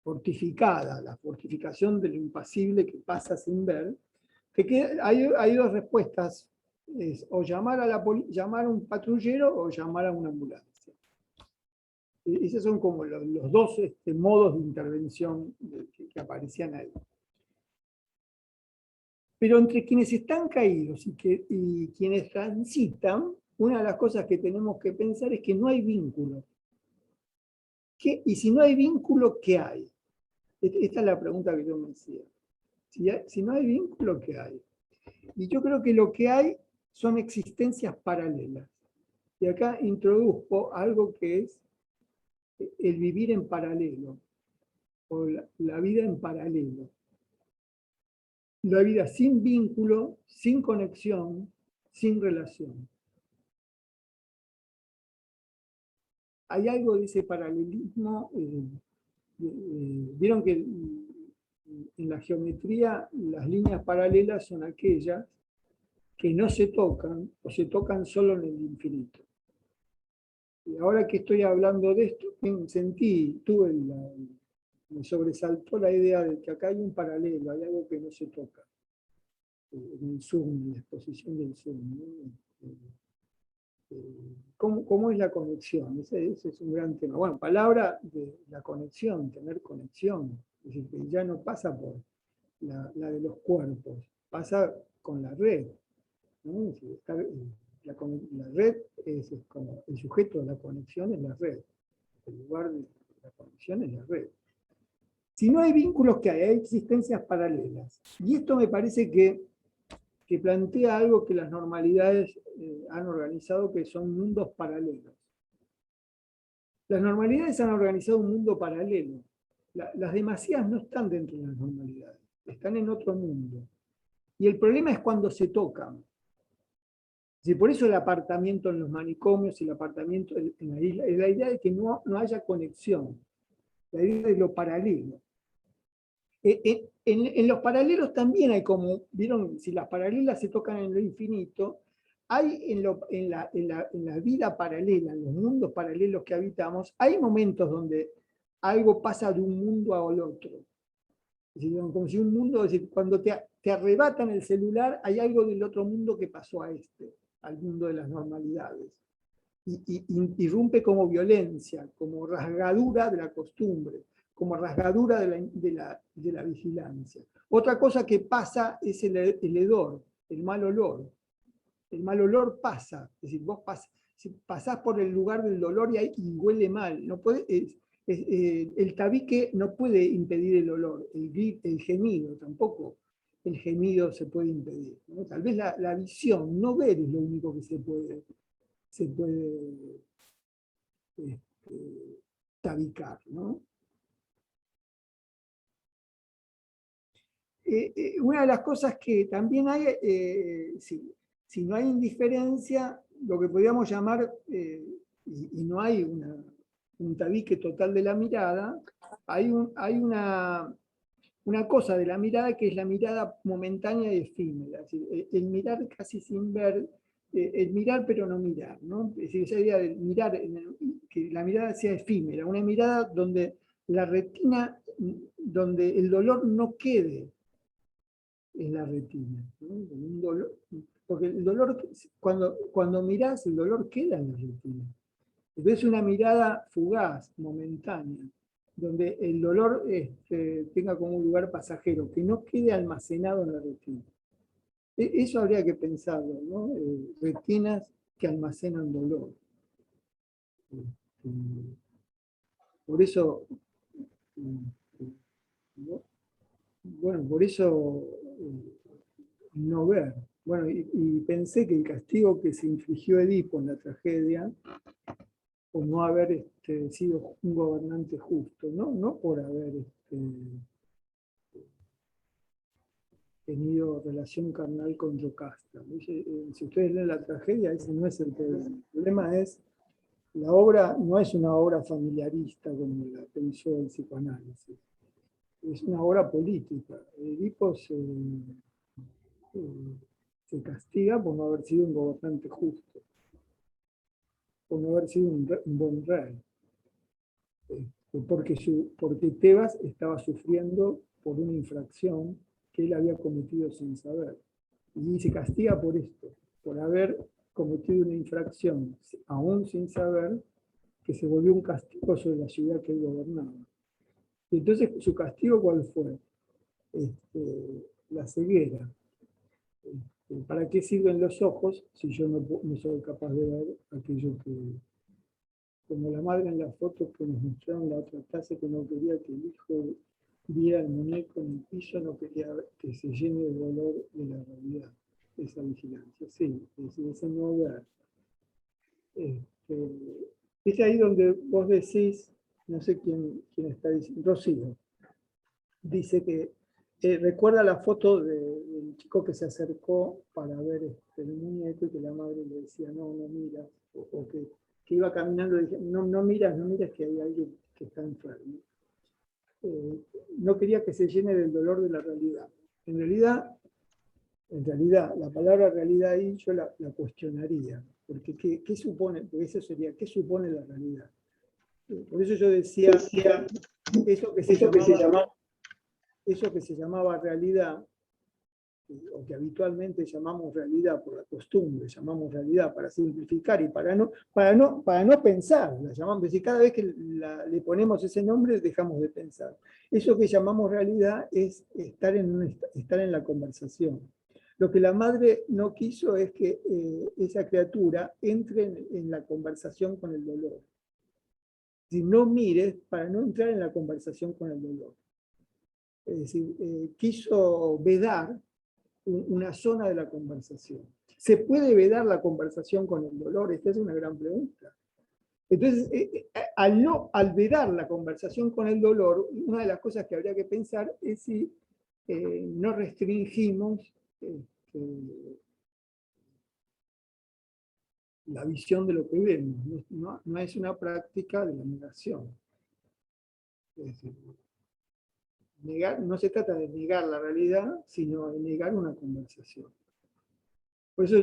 Speaker 1: fortificada, la fortificación de lo impasible que pasa sin ver, hay dos respuestas, es o llamar a un patrullero o llamar a una ambulancia. Esos son como los dos modos de intervención que aparecían ahí. Pero entre quienes están caídos y quienes transitan, una de las cosas que tenemos que pensar es que no hay vínculo. Y si no hay vínculo, ¿qué hay? Esta es la pregunta que yo me hacía. Si no hay vínculo, ¿qué hay? Y yo creo que lo que hay son existencias paralelas. Y acá introduzco algo que es el vivir en paralelo, o la vida en paralelo. La vida sin vínculo, sin conexión, sin relación. Hay algo de ese paralelismo. Vieron que en la geometría las líneas paralelas son aquellas que no se tocan o se tocan solo en el infinito. Y ahora que estoy hablando de esto, me sobresaltó la idea de que acá hay un paralelo, hay algo que no se toca. En el Zoom, en la exposición del Zoom, ¿no? ¿Cómo es la conexión? Ese es un gran tema. Bueno, palabra de la conexión, tener conexión. Es decir, que ya no pasa por la de los cuerpos, pasa con la red, ¿no? La red es como el sujeto de la conexión es la red. El lugar de la conexión es la red. Si no hay vínculos, ¿qué hay? Hay existencias paralelas. Y esto me parece que plantea algo que las normalidades han organizado, que son mundos paralelos. Las normalidades han organizado un mundo paralelo. Las demasías no están dentro de las normalidades, están en otro mundo. Y el problema es cuando se tocan. Y por eso el apartamiento en los manicomios, el apartamiento en la isla, es la idea de que no haya conexión, la idea de lo paralelo. En los paralelos también hay como, vieron, si las paralelas se tocan en lo infinito, hay en la vida paralela, en los mundos paralelos que habitamos, hay momentos donde algo pasa de un mundo al otro. Es decir, como si un mundo, es decir, cuando te arrebatan el celular, hay algo del otro mundo que pasó al mundo de las normalidades. Y irrumpe como violencia, como rasgadura de la costumbre, como rasgadura de la vigilancia. Otra cosa que pasa es el hedor, el mal olor. El mal olor pasa, es decir, vos pasás por el lugar del dolor y huele mal. No puede, el tabique no puede impedir el olor, el gemido tampoco. El gemido se puede impedir, ¿no? Tal vez la visión, no ver es lo único que se puede tabicar, ¿no? Una de las cosas que también hay, si no hay indiferencia, lo que podríamos llamar, y no hay un tabique total de la mirada, hay una cosa de la mirada que es la mirada momentánea y efímera. Es decir, el mirar casi sin ver el mirar pero no mirar, ¿no? Es decir, esa idea de mirar, que la mirada sea efímera, una mirada donde la retina, donde el dolor no quede en la retina, ¿no? Un dolor, porque el dolor, cuando mirás, el dolor queda en la retina. Entonces una mirada fugaz, momentánea, donde el dolor tenga como un lugar pasajero, que no quede almacenado en la retina. Eso habría que pensarlo, ¿no? Retinas que almacenan dolor. Por eso, ¿no? Bueno, por eso no ver. Bueno, y pensé que el castigo que se infligió Edipo en la tragedia, por no haber sido un gobernante justo, no por haber tenido relación carnal con Yocasta. Si ustedes leen la tragedia, ese no es el problema. El problema es, la obra no es una obra familiarista como la pensó el psicoanálisis, es una obra política. Edipo se castiga por no haber sido un gobernante justo, por no haber sido un buen rey, porque Tebas estaba sufriendo por una infracción que él había cometido sin saber. Y se castiga por esto, por haber cometido una infracción, aún sin saber, que se volvió un castigo sobre la ciudad que él gobernaba. Y entonces, ¿su castigo cuál fue? La ceguera. ¿Para qué sirven los ojos si yo no soy capaz de ver aquello que, como la madre en la foto que nos mostraron la otra clase, que no quería que el hijo viera el muñeco en el piso, no quería que se llene de dolor de la realidad, esa vigilancia, sí, ese no ver. Es ahí donde vos decís, no sé quién está diciendo, Rocío, dice que recuerda la foto del chico que se acercó para ver el muñeco y que la madre le decía, no miras, o que iba caminando y dije, no miras, que hay alguien que está enfermo. No quería que se llene del dolor de la realidad. En realidad, la palabra realidad ahí yo la cuestionaría, porque ¿qué supone? Porque eso sería, ¿qué supone la realidad? Por eso yo decía, eso que se llamaba realidad, o que habitualmente llamamos realidad por la costumbre, llamamos realidad para simplificar y para no pensar, la llamamos, es decir, cada vez que le ponemos ese nombre dejamos de pensar. Eso que llamamos realidad es estar en la conversación. Lo que la madre no quiso es que esa criatura entre en la conversación con el dolor. Si no mires para no entrar en la conversación con el dolor. Es decir, quiso vedar una zona de la conversación. ¿Se puede vedar la conversación con el dolor? Esta es una gran pregunta. Entonces, al vedar la conversación con el dolor, una de las cosas que habría que pensar es si no restringimos la visión de lo que vemos. No es una práctica de la negación. Es decir, no se trata de negar la realidad, sino de negar una conversación. Por eso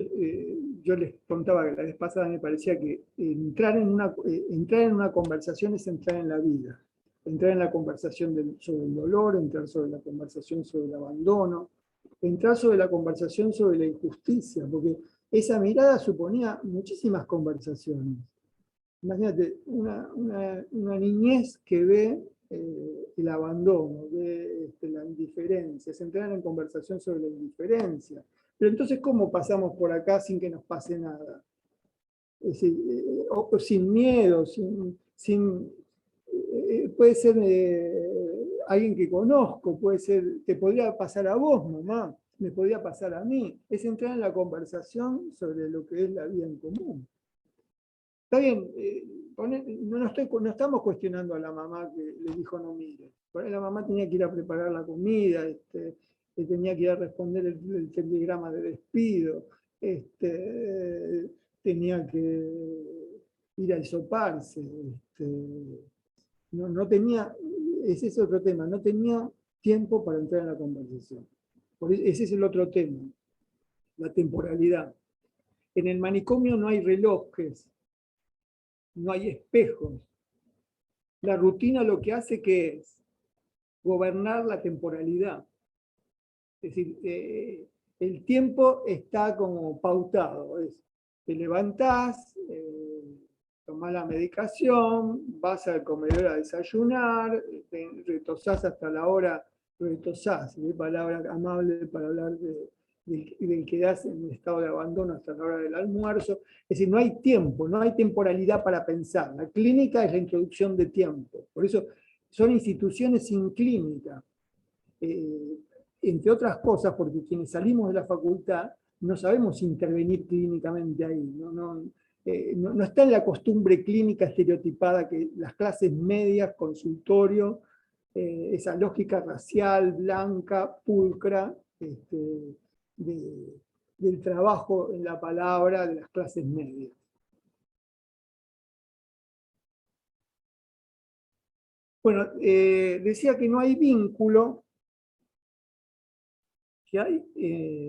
Speaker 1: yo les contaba que la vez pasada me parecía que entrar en una conversación es entrar en la vida. Entrar en la conversación sobre el dolor, entrar sobre la conversación sobre el abandono, entrar sobre la conversación sobre la injusticia, porque esa mirada suponía muchísimas conversaciones. Imagínate, una niñez que ve el abandono, ve la indiferencia, es entrar en conversación sobre la indiferencia. Pero entonces, ¿cómo pasamos por acá sin que nos pase nada? Es decir, o sin miedo, puede ser alguien que conozco, puede ser, te podría pasar a vos, mamá, me podría pasar a mí. Es entrar en la conversación sobre lo que es la vida en común. Está bien, no estamos cuestionando a la mamá que le dijo no mire. Por ahí la mamá tenía que ir a preparar la comida, tenía que ir a responder el telegrama de despido, tenía que ir a hisoparse. No tenía, ese es otro tema, no tenía tiempo para entrar en la conversación. Ese es el otro tema, la temporalidad. En el manicomio no hay relojes, no hay espejos. La rutina lo que hace que es gobernar la temporalidad. Es decir, el tiempo está como pautado. Te levantás, tomás la medicación, vas al comedor a desayunar, retosás hasta la hora, retosás, ¿sí? Palabra amable para hablar del quedás en estado de abandono hasta la hora del almuerzo. Es decir, no hay tiempo, no hay temporalidad para pensar. La clínica es la introducción de tiempo. Por eso son instituciones sin clínica. Entre otras cosas, porque quienes salimos de la facultad no sabemos intervenir clínicamente ahí. No está en la costumbre clínica estereotipada que las clases medias, consultorio, esa lógica racial, blanca, pulcra, del trabajo en la palabra de las clases medias. Bueno, decía que no hay vínculo, que hay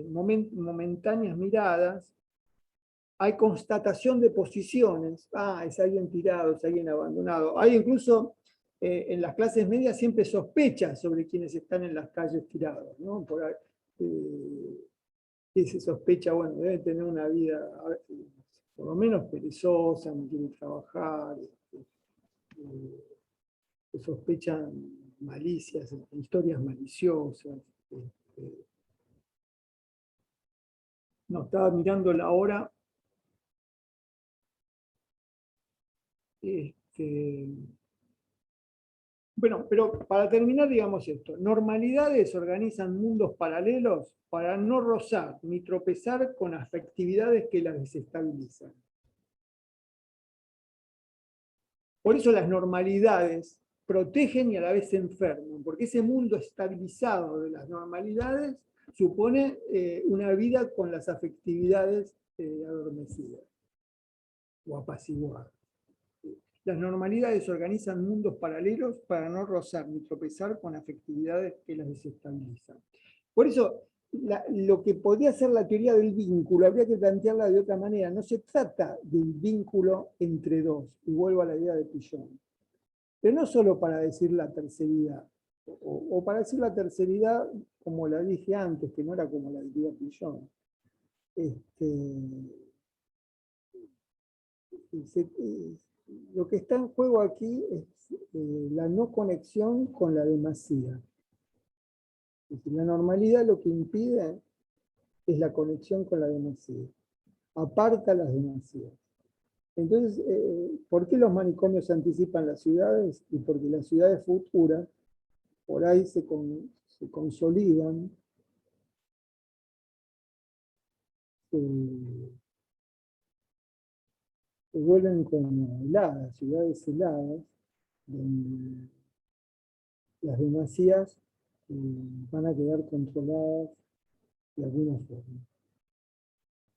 Speaker 1: momentáneas miradas, hay constatación de posiciones, es alguien tirado, es alguien abandonado. Hay incluso en las clases medias siempre sospechas sobre quienes están en las calles tirados, ¿no? Por ahí, se sospecha, bueno, deben tener una vida por lo menos perezosa, no quieren trabajar, se sospechan malicias, historias maliciosas. No, estaba mirando la hora. Bueno, pero para terminar, digamos esto, normalidades organizan mundos paralelos para no rozar ni tropezar con afectividades que las desestabilizan. Por eso las normalidades protegen y a la vez enferman, porque ese mundo estabilizado de las normalidades supone una vida con las afectividades adormecidas o apaciguadas. Las normalidades organizan mundos paralelos para no rozar ni tropezar con afectividades que las desestabilizan. Por eso, lo que podría ser la teoría del vínculo, habría que plantearla de otra manera. No se trata del vínculo entre dos, y vuelvo a la idea de Pillon. Pero no solo para decir la terceridad, o para decir la terceridad como la dije antes, que no era como la diría Pillon. Lo que está en juego aquí es la no conexión con la demasía. Es decir, la normalidad lo que impide es la conexión con la demasía. Aparta las demasías. Entonces, ¿por qué los manicomios anticipan las ciudades? Y porque las ciudades futuras por ahí se consolidan, se vuelven como heladas, ciudades heladas, donde las demasías van a quedar controladas de alguna forma.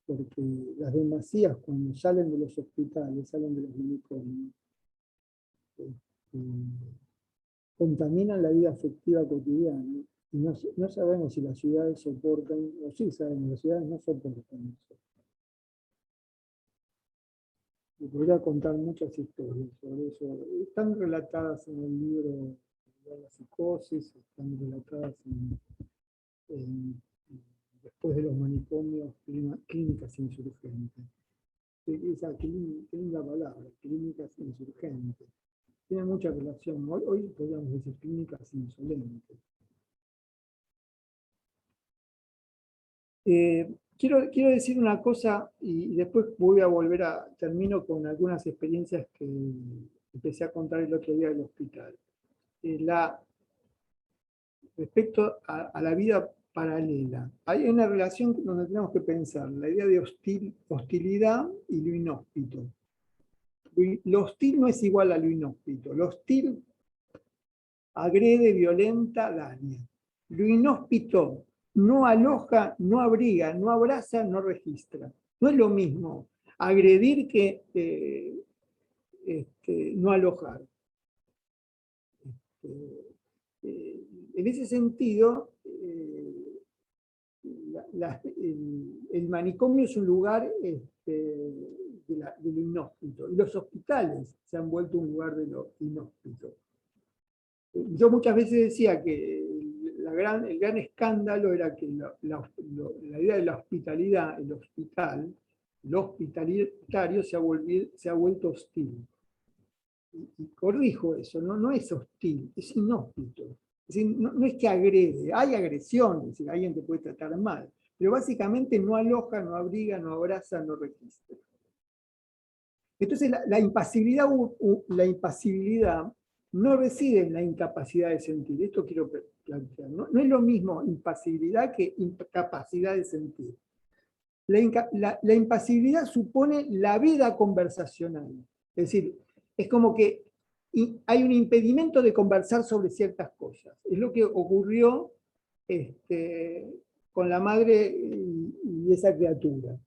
Speaker 1: Porque las demasías cuando salen de los hospitales, salen de los manicomios, contaminan la vida afectiva cotidiana. Y no sabemos si las ciudades soportan, o sí sabemos, las ciudades no soportan eso. Y podría contar muchas historias sobre eso. Están relatadas en el libro de la psicosis, están relatadas después de los manicomios, clínicas insurgentes. Esa qué linda palabra, clínicas insurgentes. Tiene mucha relación. Hoy podríamos decir clínicas insolentes. Quiero decir una cosa y después voy a termino con algunas experiencias que empecé a contar el otro día del hospital. Respecto a la vida paralela, hay una relación donde tenemos que pensar la idea de hostilidad y lo inhóspito. Lo hostil no es igual a lo inhóspito. Lo hostil agrede, violenta, daña. Lo inhóspito no aloja, no abriga, no abraza, no registra. No es lo mismo agredir que no alojar. En ese sentido, el manicomio es un lugar de lo inhóspito, y los hospitales se han vuelto un lugar de lo inhóspito. Yo muchas veces decía que el gran escándalo era que la idea de la hospitalidad, el hospital, lo hospitalitario se ha vuelto hostil. Y corrijo eso, no es hostil, es inhóspito. Es decir, no es que agrede, hay agresión, es decir, alguien te puede tratar mal, pero básicamente no aloja, no abriga, no abraza, no registra. Entonces la impasibilidad no reside en la incapacidad de sentir. Esto quiero plantear. No es lo mismo impasibilidad que incapacidad de sentir. La impasibilidad supone la vida conversacional. Es decir, es como que hay un impedimento de conversar sobre ciertas cosas. Es lo que ocurrió con la madre y esa criatura.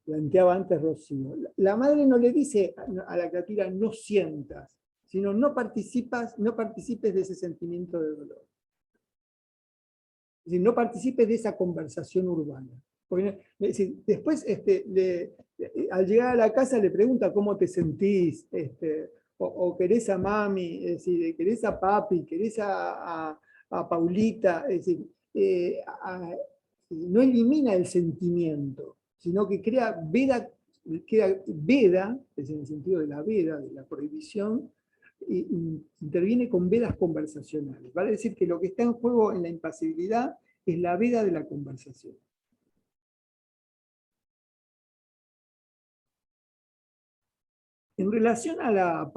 Speaker 1: Planteaba antes Rocío. La madre no le dice a la criatura no sientas, sino no participes de ese sentimiento de dolor. Es decir, no participes de esa conversación urbana. Porque, es decir, después al llegar a la casa le pregunta cómo te sentís, o querés a mami, es decir, querés a papi, querés a Paulita, es decir, no elimina el sentimiento, sino que crea veda, es en el sentido de la veda, de la prohibición, interviene con vedas conversacionales. Vale decir que lo que está en juego en la impasibilidad es la veda de la conversación. En relación a la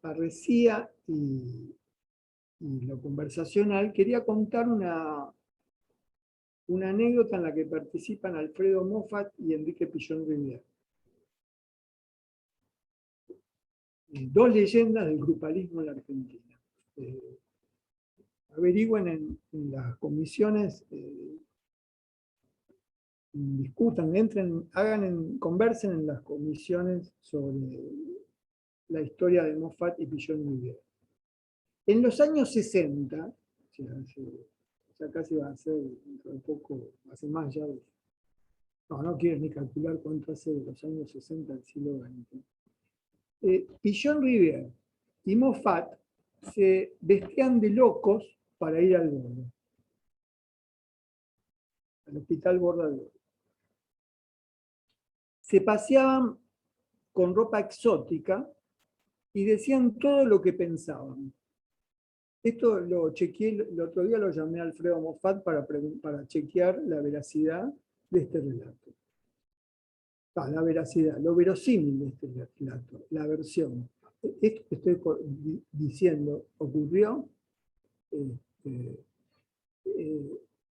Speaker 1: parresía y lo conversacional, quería contar una anécdota en la que participan Alfredo Moffat y Enrique Pillón Rivière. Dos leyendas del grupalismo en la Argentina. Averigüen en las comisiones, discutan, entren, conversen en las comisiones sobre la historia de Moffat y Pillón Rivière. En los años 60, ya casi va a ser un poco, hace más ya, no quiero ni calcular cuánto hace de los años 60 del siglo XX. Pillón Rivière y Moffat se vestían de locos para ir al Borda, al Hospital Borda de Oro. Se paseaban con ropa exótica y decían todo lo que pensaban. Esto lo chequeé, el otro día lo llamé a Alfredo Moffat para chequear la veracidad de este relato. La veracidad, lo verosímil de este relato, la versión. Esto que estoy diciendo ocurrió.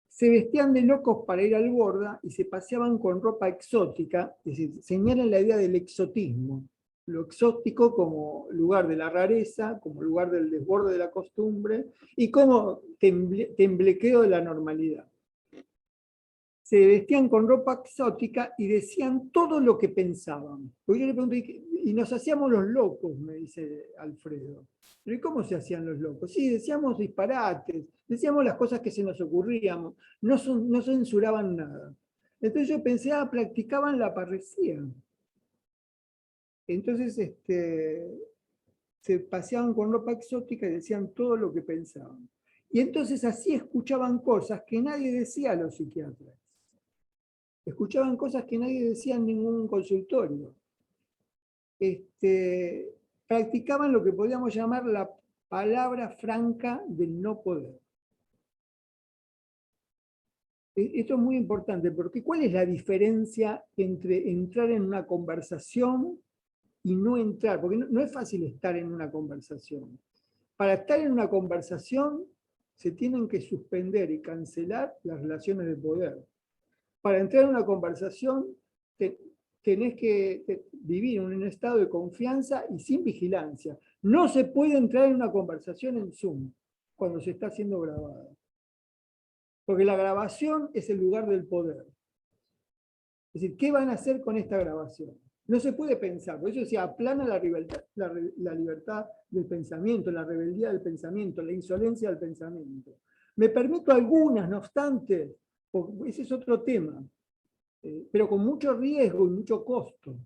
Speaker 1: Se vestían de locos para ir al Borda y se paseaban con ropa exótica, es decir, señalan la idea del exotismo. Lo exótico como lugar de la rareza, como lugar del desborde de la costumbre y como temblequeo de la normalidad. Se vestían con ropa exótica y decían todo lo que pensaban. Porque yo le pregunto, y nos hacíamos los locos, me dice Alfredo. ¿Pero y cómo se hacían los locos? Sí, decíamos disparates, decíamos las cosas que se nos ocurrían, no censuraban nada. Entonces yo pensé, practicaban la parresía. Entonces se paseaban con ropa exótica y decían todo lo que pensaban. Y entonces así escuchaban cosas que nadie decía a los psiquiatras. Escuchaban cosas que nadie decía en ningún consultorio. Practicaban lo que podríamos llamar la palabra franca del no poder. Esto es muy importante, porque ¿cuál es la diferencia entre entrar en una conversación y no entrar? Porque no es fácil estar en una conversación. Para estar en una conversación se tienen que suspender y cancelar las relaciones de poder. Para entrar en una conversación tenés que vivir en un estado de confianza y sin vigilancia. No se puede entrar en una conversación en Zoom cuando se está siendo grabada. Porque la grabación es el lugar del poder. Es decir, ¿qué van a hacer con esta grabación? No se puede pensar, por eso se aplana la libertad del pensamiento, la rebeldía del pensamiento, la insolencia del pensamiento. Me permito algunas, no obstante, porque ese es otro tema, pero con mucho riesgo y mucho costo.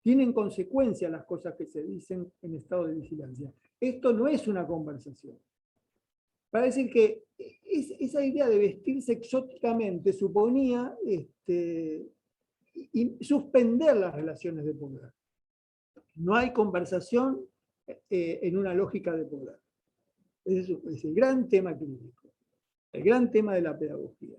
Speaker 1: Tienen consecuencias las cosas que se dicen en estado de vigilancia. Esto no es una conversación. Para decir que esa idea de vestirse exóticamente suponía suspender las relaciones de poder. No hay conversación en una lógica de poder. Ese es el gran tema clínico, el gran tema de la pedagogía.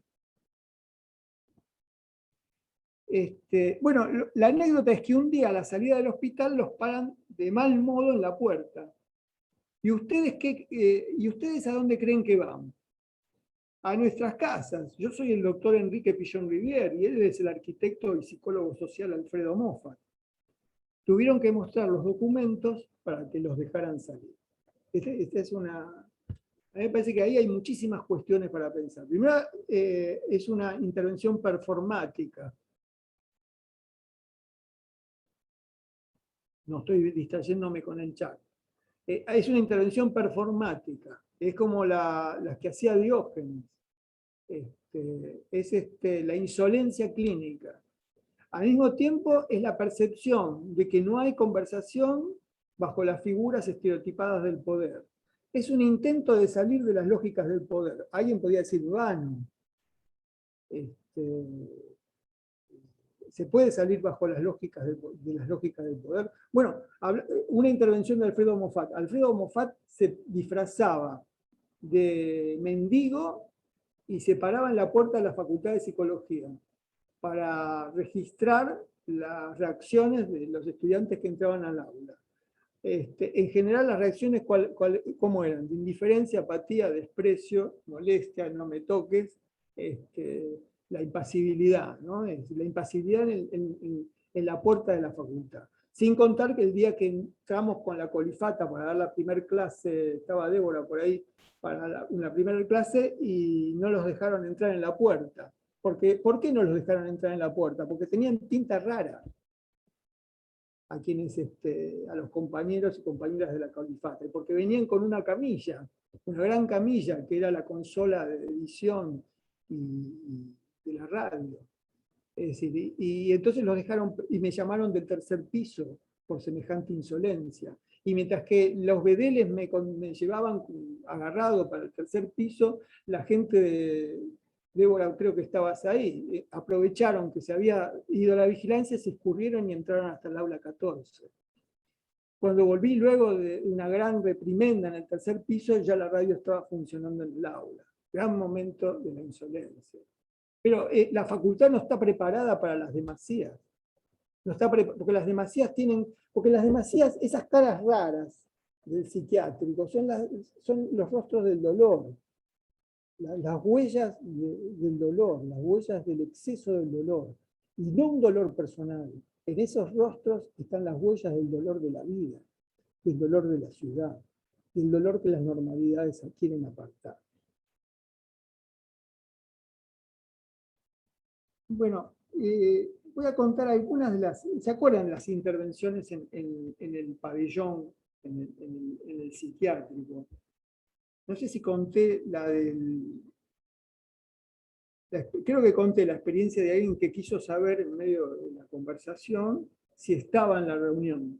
Speaker 1: Bueno, la anécdota es que un día a la salida del hospital los paran de mal modo en la puerta. ¿Y ustedes a dónde creen que van? A nuestras casas. Yo soy el doctor Enrique Pillon Rivière y él es el arquitecto y psicólogo social Alfredo Moffat. Tuvieron que mostrar los documentos para que los dejaran salir. Esta es una... A mí me parece que ahí hay muchísimas cuestiones para pensar. Primero, es una intervención performática. No estoy distrayéndome con el chat. Es una intervención performática. Es como las que hacía Diógenes. Es la insolencia clínica. Al mismo tiempo, es la percepción de que no hay conversación bajo las figuras estereotipadas del poder. Es un intento de salir de las lógicas del poder. Alguien podría decir, vano. ¿Se puede salir bajo las lógicas de las lógicas del poder? Bueno, una intervención de Alfredo Moffat. Alfredo Moffat se disfrazaba de mendigo y se paraba en la puerta de la Facultad de Psicología para registrar las reacciones de los estudiantes que entraban al aula. En general, las reacciones, ¿cómo eran? De indiferencia, apatía, desprecio, molestia, no me toques, la impasibilidad, ¿no? La impasibilidad en la puerta de la facultad. Sin contar que el día que entramos con la colifata para dar la primera clase, estaba Débora por ahí, para la primera clase, y no los dejaron entrar en la puerta. ¿Por qué no los dejaron entrar en la puerta? Porque tenían tinta rara a los compañeros y compañeras de la colifata, porque venían con una camilla, una gran camilla, que era la consola de edición y de la radio. Es decir, y entonces los dejaron, y me llamaron del tercer piso por semejante insolencia. Y mientras que los bedeles me llevaban agarrado para el tercer piso, la gente de Débora, creo que estabas ahí, aprovecharon que se había ido a la vigilancia, se escurrieron y entraron hasta el aula 14. Cuando volví luego de una gran reprimenda en el tercer piso, ya la radio estaba funcionando en el aula. Gran momento de la insolencia. Pero la facultad no está preparada para las demasías. No está porque las demasías esas caras raras del psiquiátrico, son los rostros del dolor, las huellas del dolor, las huellas del exceso del dolor, y no un dolor personal. En esos rostros están las huellas del dolor de la vida, del dolor de la ciudad, del dolor que las normalidades quieren apartar. Bueno, voy a contar algunas de las... ¿Se acuerdan de las intervenciones en el pabellón, en el psiquiátrico? No sé si conté creo que conté la experiencia de alguien que quiso saber en medio de la conversación si estaba en la reunión.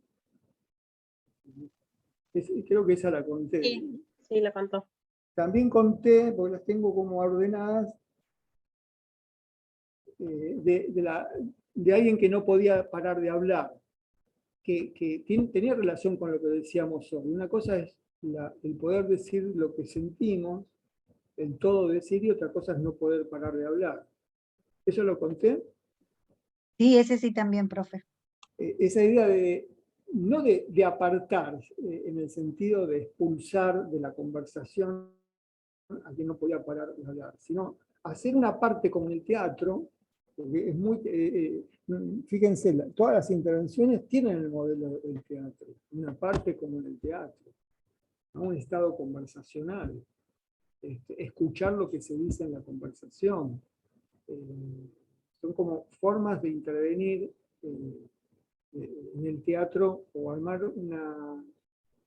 Speaker 1: Creo que esa la conté.
Speaker 3: Sí, sí, la contó.
Speaker 1: También conté, porque las tengo como ordenadas, de alguien que no podía parar de hablar, que tenía relación con lo que decíamos hoy. Una cosa es el poder decir lo que sentimos, el todo decir, y otra cosa es no poder parar de hablar. ¿Eso lo conté?
Speaker 4: Sí, ese sí también, profe.
Speaker 1: Esa idea no de apartar, en el sentido de expulsar de la conversación a quien no podía parar de hablar, sino hacer una parte como en el teatro, porque es muy... fíjense, todas las intervenciones tienen el modelo del teatro, una parte como en el teatro, ¿no? Un estado conversacional, escuchar lo que se dice en la conversación. Son como formas de intervenir en el teatro o armar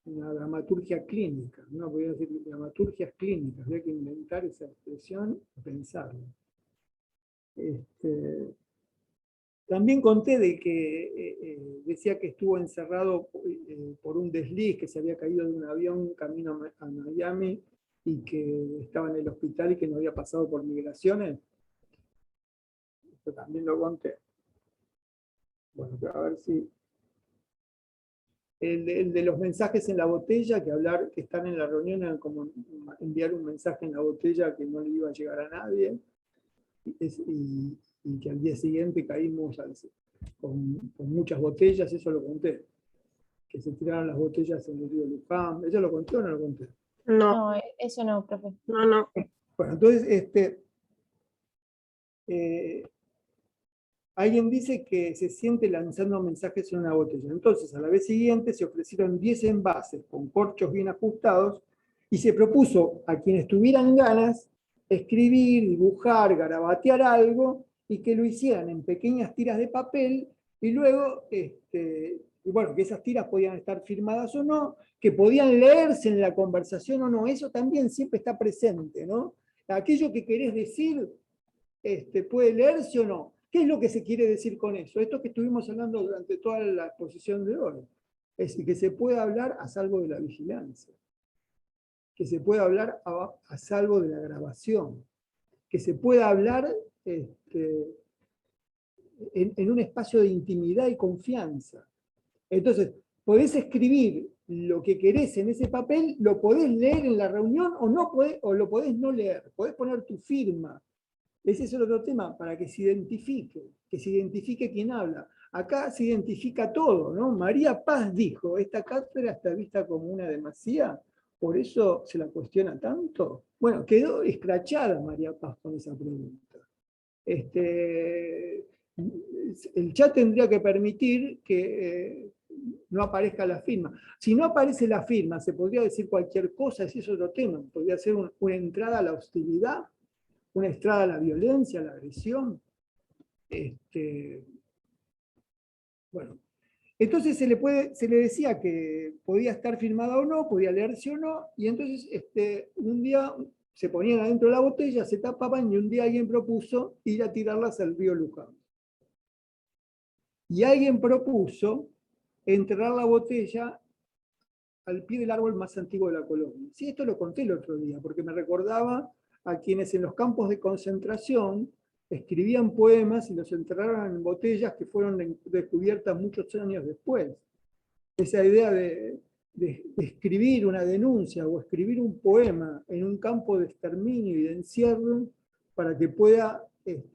Speaker 1: una dramaturgia clínica, no podría decir dramaturgias clínicas, había que inventar esa expresión y pensarla. También conté de que decía que estuvo encerrado por un desliz, que se había caído de un avión camino a Miami y que estaba en el hospital y que no había pasado por migraciones. Esto también lo conté. Bueno, a ver si... El de los mensajes en la botella, que están en la reunión, eran como enviar un mensaje en la botella que no le iba a llegar a nadie, y que al día siguiente caímos con muchas botellas, eso lo conté, que se tiraron las botellas en el río Luján. ¿Eso lo conté o no lo conté?
Speaker 3: No,
Speaker 2: No, eso no, profe.
Speaker 3: no.
Speaker 1: Bueno, entonces, alguien dice que se siente lanzando mensajes en una botella. Entonces, a la vez siguiente se ofrecieron 10 envases con corchos bien ajustados y se propuso a quienes tuvieran ganas escribir, dibujar, garabatear algo y que lo hicieran en pequeñas tiras de papel y luego, y bueno, que esas tiras podían estar firmadas o no, que podían leerse en la conversación o no. Eso también siempre está presente, ¿no? Aquello que querés decir puede leerse o no. ¿Qué es lo que se quiere decir con eso? Esto que estuvimos hablando durante toda la exposición de hoy. Es decir, que se puede hablar a salvo de la vigilancia, que se puede hablar a salvo de la grabación, que se puede hablar en un espacio de intimidad y confianza. Entonces, podés escribir lo que querés en ese papel, lo podés leer en la reunión o, no podés, o lo podés no leer, podés poner tu firma. Ese es el otro tema, para que se identifique quién habla. Acá se identifica todo, ¿no? María Paz dijo, esta cátedra está vista como una demasía, por eso se la cuestiona tanto. Bueno, quedó escrachada María Paz con esa pregunta. El chat tendría que permitir que no aparezca la firma. Si no aparece la firma, se podría decir cualquier cosa, ese es otro tema. Podría ser una entrada a la hostilidad, una entrada a la violencia, a la agresión. Bueno, entonces se le decía que podía estar firmada o no, podía leerse o no, y entonces un día se ponían adentro de la botella, se tapaban, y un día alguien propuso ir a tirarlas al río Luján. Y alguien propuso enterrar la botella al pie del árbol más antiguo de la colonia. Sí, esto lo conté el otro día, porque me recordaba a quienes en los campos de concentración escribían poemas y los enterraron en botellas que fueron descubiertas muchos años después. Esa idea de escribir una denuncia o escribir un poema en un campo de exterminio y de encierro para que pueda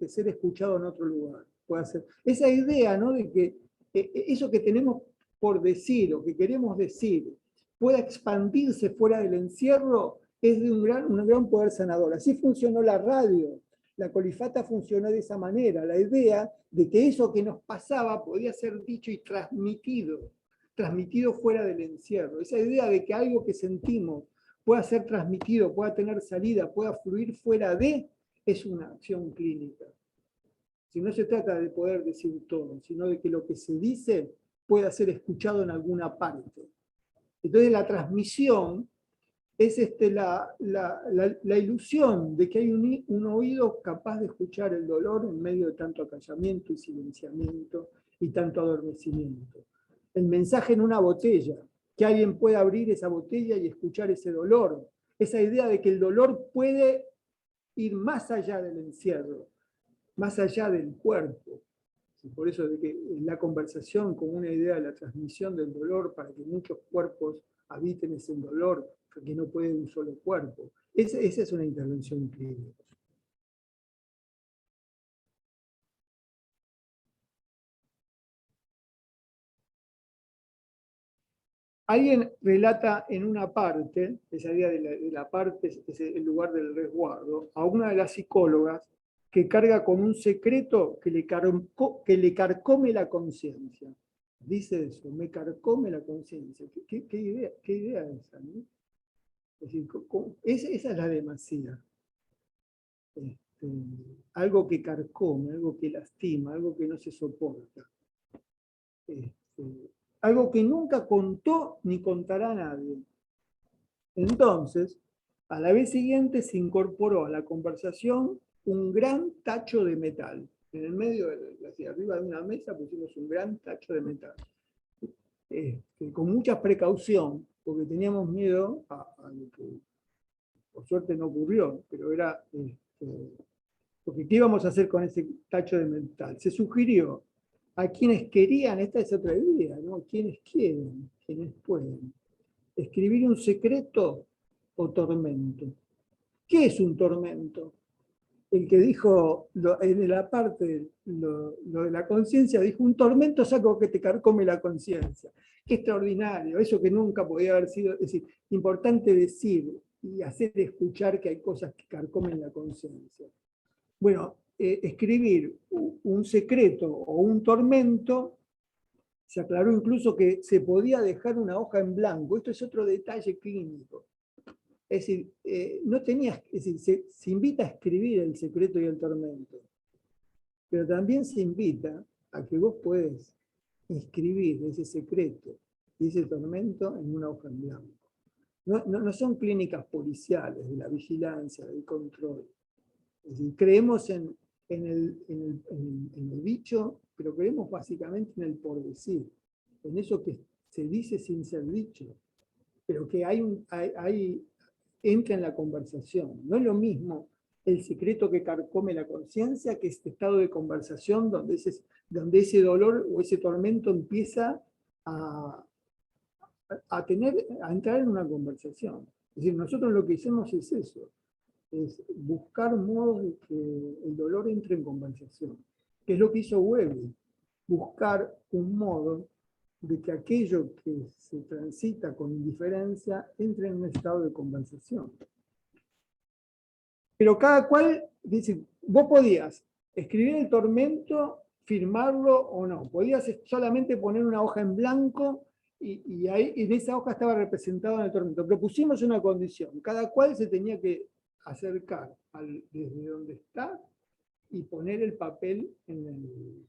Speaker 1: ser escuchado en otro lugar. Pueda ser. Esa idea, ¿no?, de que eso que tenemos por decir o que queremos decir pueda expandirse fuera del encierro es de un gran poder sanador. Así funcionó la radio. La colifata funcionó de esa manera, la idea de que eso que nos pasaba podía ser dicho y transmitido fuera del encierro. Esa idea de que algo que sentimos pueda ser transmitido, pueda tener salida, pueda fluir fuera de, es una acción clínica. Si no se trata de poder decir todo, sino de que lo que se dice pueda ser escuchado en alguna parte. Entonces la transmisión es la ilusión de que hay un oído capaz de escuchar el dolor en medio de tanto acallamiento y silenciamiento y tanto adormecimiento. El mensaje en una botella, que alguien pueda abrir esa botella y escuchar ese dolor. Esa idea de que el dolor puede ir más allá del encierro, más allá del cuerpo. Por eso de que la conversación como una idea de la transmisión del dolor para que muchos cuerpos habiten ese dolor, que no puede un solo cuerpo. Esa es una intervención clínica. Alguien relata en una parte, esa idea de la parte es el lugar del resguardo, a una de las psicólogas que carga con un secreto que le carcome la conciencia. Dice eso, me carcome la conciencia. ¿Qué idea es esa? ¿No? Es decir, esa es la demasía. Algo que carcome, algo que lastima, algo que no se soporta. algo que nunca contó ni contará a nadie. Entonces, a la vez siguiente se incorporó a la conversación un gran tacho de metal. En el medio, hacia arriba de una mesa pusimos un gran tacho de metal. Con mucha precaución, porque teníamos miedo a lo que por suerte no ocurrió, pero era porque ¿qué íbamos a hacer con ese tacho de metal? Se sugirió a quienes querían, esta es otra idea, ¿no? Quienes quieren, quienes pueden, escribir un secreto o tormento. ¿Qué es un tormento? El que dijo, en la parte, lo de la conciencia, dijo, un tormento es algo que te carcome la conciencia. Qué extraordinario, eso que nunca podía haber sido, es decir, importante decir y hacer escuchar que hay cosas que carcomen la conciencia. Bueno, escribir un secreto o un tormento, se aclaró incluso que se podía dejar una hoja en blanco. Esto es otro detalle clínico. Es decir, no tenías, es decir, se invita a escribir el secreto y el tormento, pero también se invita a que vos puedes escribir ese secreto y ese tormento en una hoja en blanco. No son clínicas policiales de la vigilancia, del control. Es decir, creemos en el dicho, pero creemos básicamente en el por decir, en eso que se dice sin ser dicho, pero que entra en la conversación. No es lo mismo el secreto que carcome la conciencia que este estado de conversación donde ese dolor o ese tormento empieza a entrar en una conversación. Es decir, nosotros lo que hacemos es eso, es buscar modos de que el dolor entre en conversación, que es lo que hizo Webby, buscar un modo de que aquello que se transita con indiferencia entre en un estado de conversación. Pero cada cual, dice, vos podías escribir el tormento, firmarlo o no, podías solamente poner una hoja en blanco y ahí en esa hoja estaba representado en el tormento. Pero pusimos una condición, cada cual se tenía que acercar desde donde está y poner el papel en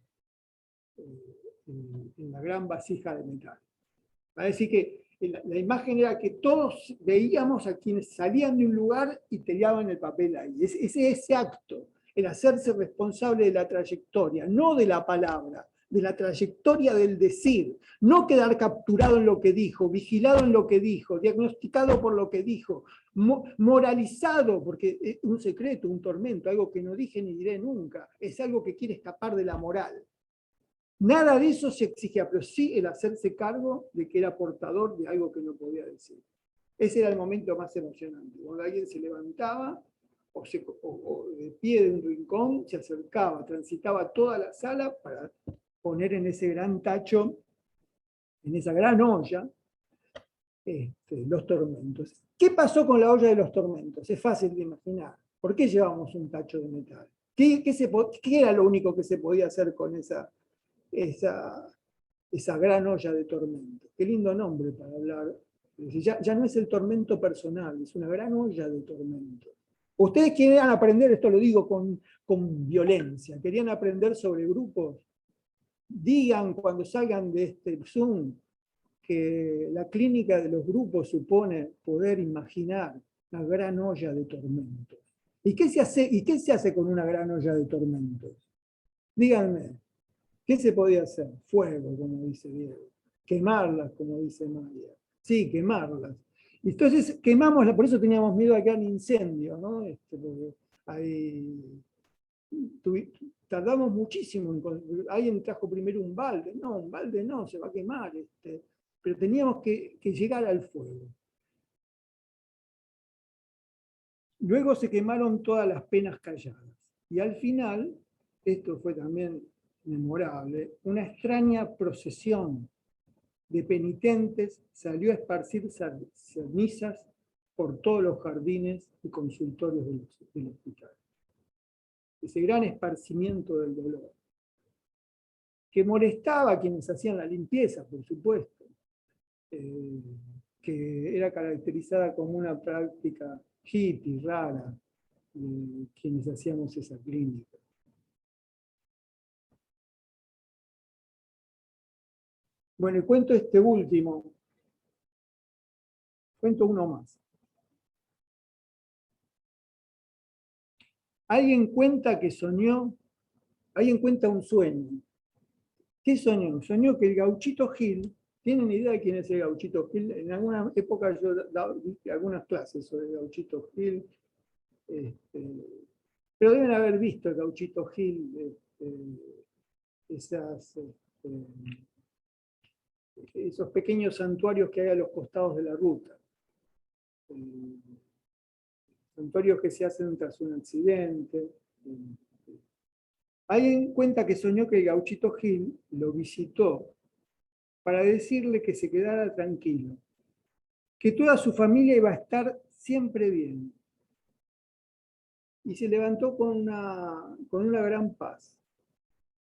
Speaker 1: la gran vasija de metal. Va a decir que la imagen era que todos veíamos a quienes salían de un lugar y tiraban el papel ahí. Ese acto, el hacerse responsable de la trayectoria, no de la palabra, de la trayectoria del decir, no quedar capturado en lo que dijo, vigilado en lo que dijo, diagnosticado por lo que dijo, moralizado, porque es un secreto, un tormento, algo que no dije ni diré nunca, es algo que quiere escapar de la moral. Nada de eso se exigía, pero sí el hacerse cargo de que era portador de algo que no podía decir. Ese era el momento más emocionante. Cuando alguien se levantaba o de pie de un rincón, se acercaba, transitaba toda la sala para poner en ese gran tacho, en esa gran olla, los tormentos. ¿Qué pasó con la olla de los tormentos? Es fácil de imaginar. ¿Por qué llevábamos un tacho de metal? ¿Qué era lo único que se podía hacer con esa gran olla de tormento? Qué lindo nombre para hablar. Ya no es el tormento personal, es una gran olla de tormento. Ustedes querían aprender, esto lo digo con violencia, querían aprender sobre grupos, digan cuando salgan de este Zoom que la clínica de los grupos supone poder imaginar una gran olla de tormentos. ¿Y qué se hace con una gran olla de tormentos? Díganme, ¿qué se podía hacer? Fuego, como dice Diego. Quemarlas, como dice María. Sí, quemarlas. Entonces quemamos, por eso teníamos miedo a que haya incendio, ¿no? Porque ahí tardamos muchísimo. Alguien trajo primero un balde. No, un balde no, se va a quemar. Pero teníamos que llegar al fuego. Luego se quemaron todas las penas calladas. Y al final, esto fue también memorable, una extraña procesión de penitentes salió a esparcir cenizas por todos los jardines y consultorios del hospital. Ese gran esparcimiento del dolor, que molestaba a quienes hacían la limpieza, por supuesto, que era caracterizada como una práctica hippie, rara, quienes hacíamos esa clínica. Bueno, y cuento este último. Cuento uno más. Alguien cuenta que soñó, alguien cuenta un sueño. ¿Qué soñó? Soñó que el Gauchito Gil, ¿tienen idea de quién es el Gauchito Gil? En alguna época yo di algunas clases sobre el Gauchito Gil, pero deben haber visto el Gauchito Gil, esos pequeños santuarios que hay a los costados de la ruta. Santuarios que se hacen tras un accidente. Alguien cuenta que soñó que el Gauchito Gil lo visitó para decirle que se quedara tranquilo, que toda su familia iba a estar siempre bien. Y se levantó con una gran paz.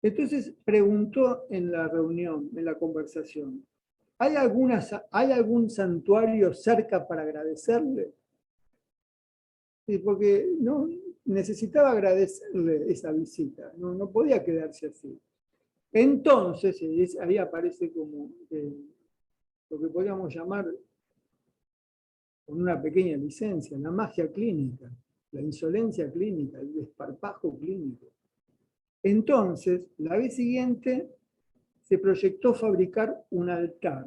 Speaker 1: Entonces preguntó en la reunión, en la conversación, ¿hay algún santuario cerca para agradecerle? Sí, porque no necesitaba agradecerle esa visita, no podía quedarse así. Entonces, ahí aparece como lo que podríamos llamar, con una pequeña licencia, la magia clínica, la insolencia clínica, el desparpajo clínico. Entonces, la vez siguiente, se proyectó fabricar un altar.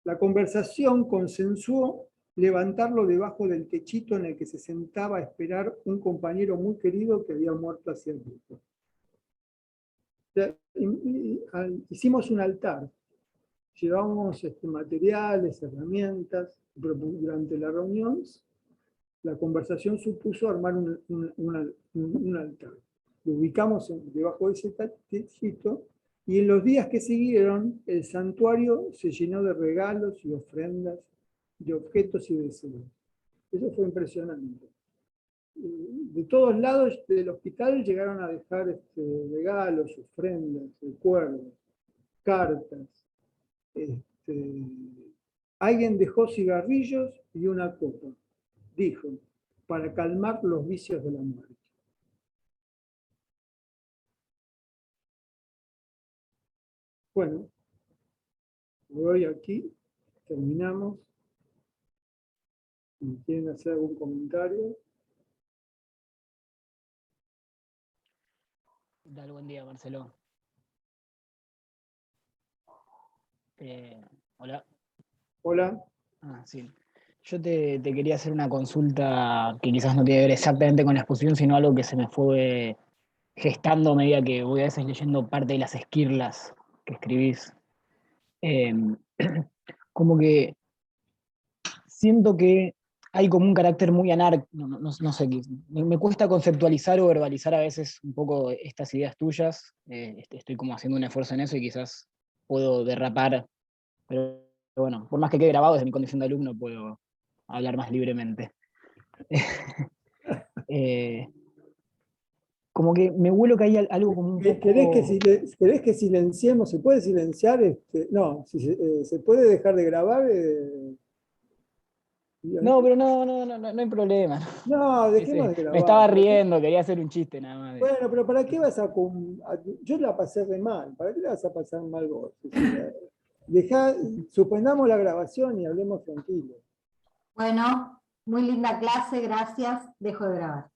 Speaker 1: La conversación consensuó levantarlo debajo del techito en el que se sentaba a esperar un compañero muy querido que había muerto hacía tiempo. Hicimos un altar, llevamos materiales, herramientas, pero durante la reunión la conversación supuso armar un altar. Lo ubicamos debajo de ese techito y en los días que siguieron el santuario se llenó de regalos y ofrendas, de objetos y deseos. Eso fue impresionante. De todos lados del hospital llegaron a dejar regalos, ofrendas, recuerdos, cartas. Alguien dejó cigarrillos y una copa, dijo, para calmar los vicios de la muerte. Bueno, hoy aquí terminamos. Si quieren hacer algún comentario.
Speaker 3: ¿Qué tal? Buen día, Marcelo. Hola.
Speaker 1: Hola.
Speaker 3: Sí. Yo te quería hacer una consulta que quizás no tiene que ver exactamente con la exposición, sino algo que se me fue gestando a medida que voy a veces leyendo parte de las esquirlas que escribís. Como que siento que hay como un carácter muy anárquico, no sé, me cuesta conceptualizar o verbalizar a veces un poco estas ideas tuyas. Estoy como haciendo un esfuerzo en eso y quizás puedo derrapar, pero bueno, por más que quede grabado desde mi condición de alumno, puedo hablar más libremente. Como que me vuelo que hay algo como un poco...
Speaker 1: ¿Querés que silenciemos? ¿Se puede silenciar? No, si se puede dejar de grabar.
Speaker 3: No, pero no hay problema.
Speaker 1: No, dejemos de grabar.
Speaker 3: Me estaba riendo, quería hacer un chiste nada más.
Speaker 1: Bueno, pero ¿para qué vas a... Yo la pasé re mal, ¿para qué la vas a pasar mal vos? Suspendamos la grabación y hablemos tranquilos.
Speaker 4: Bueno, muy linda clase, gracias. Dejo de grabar.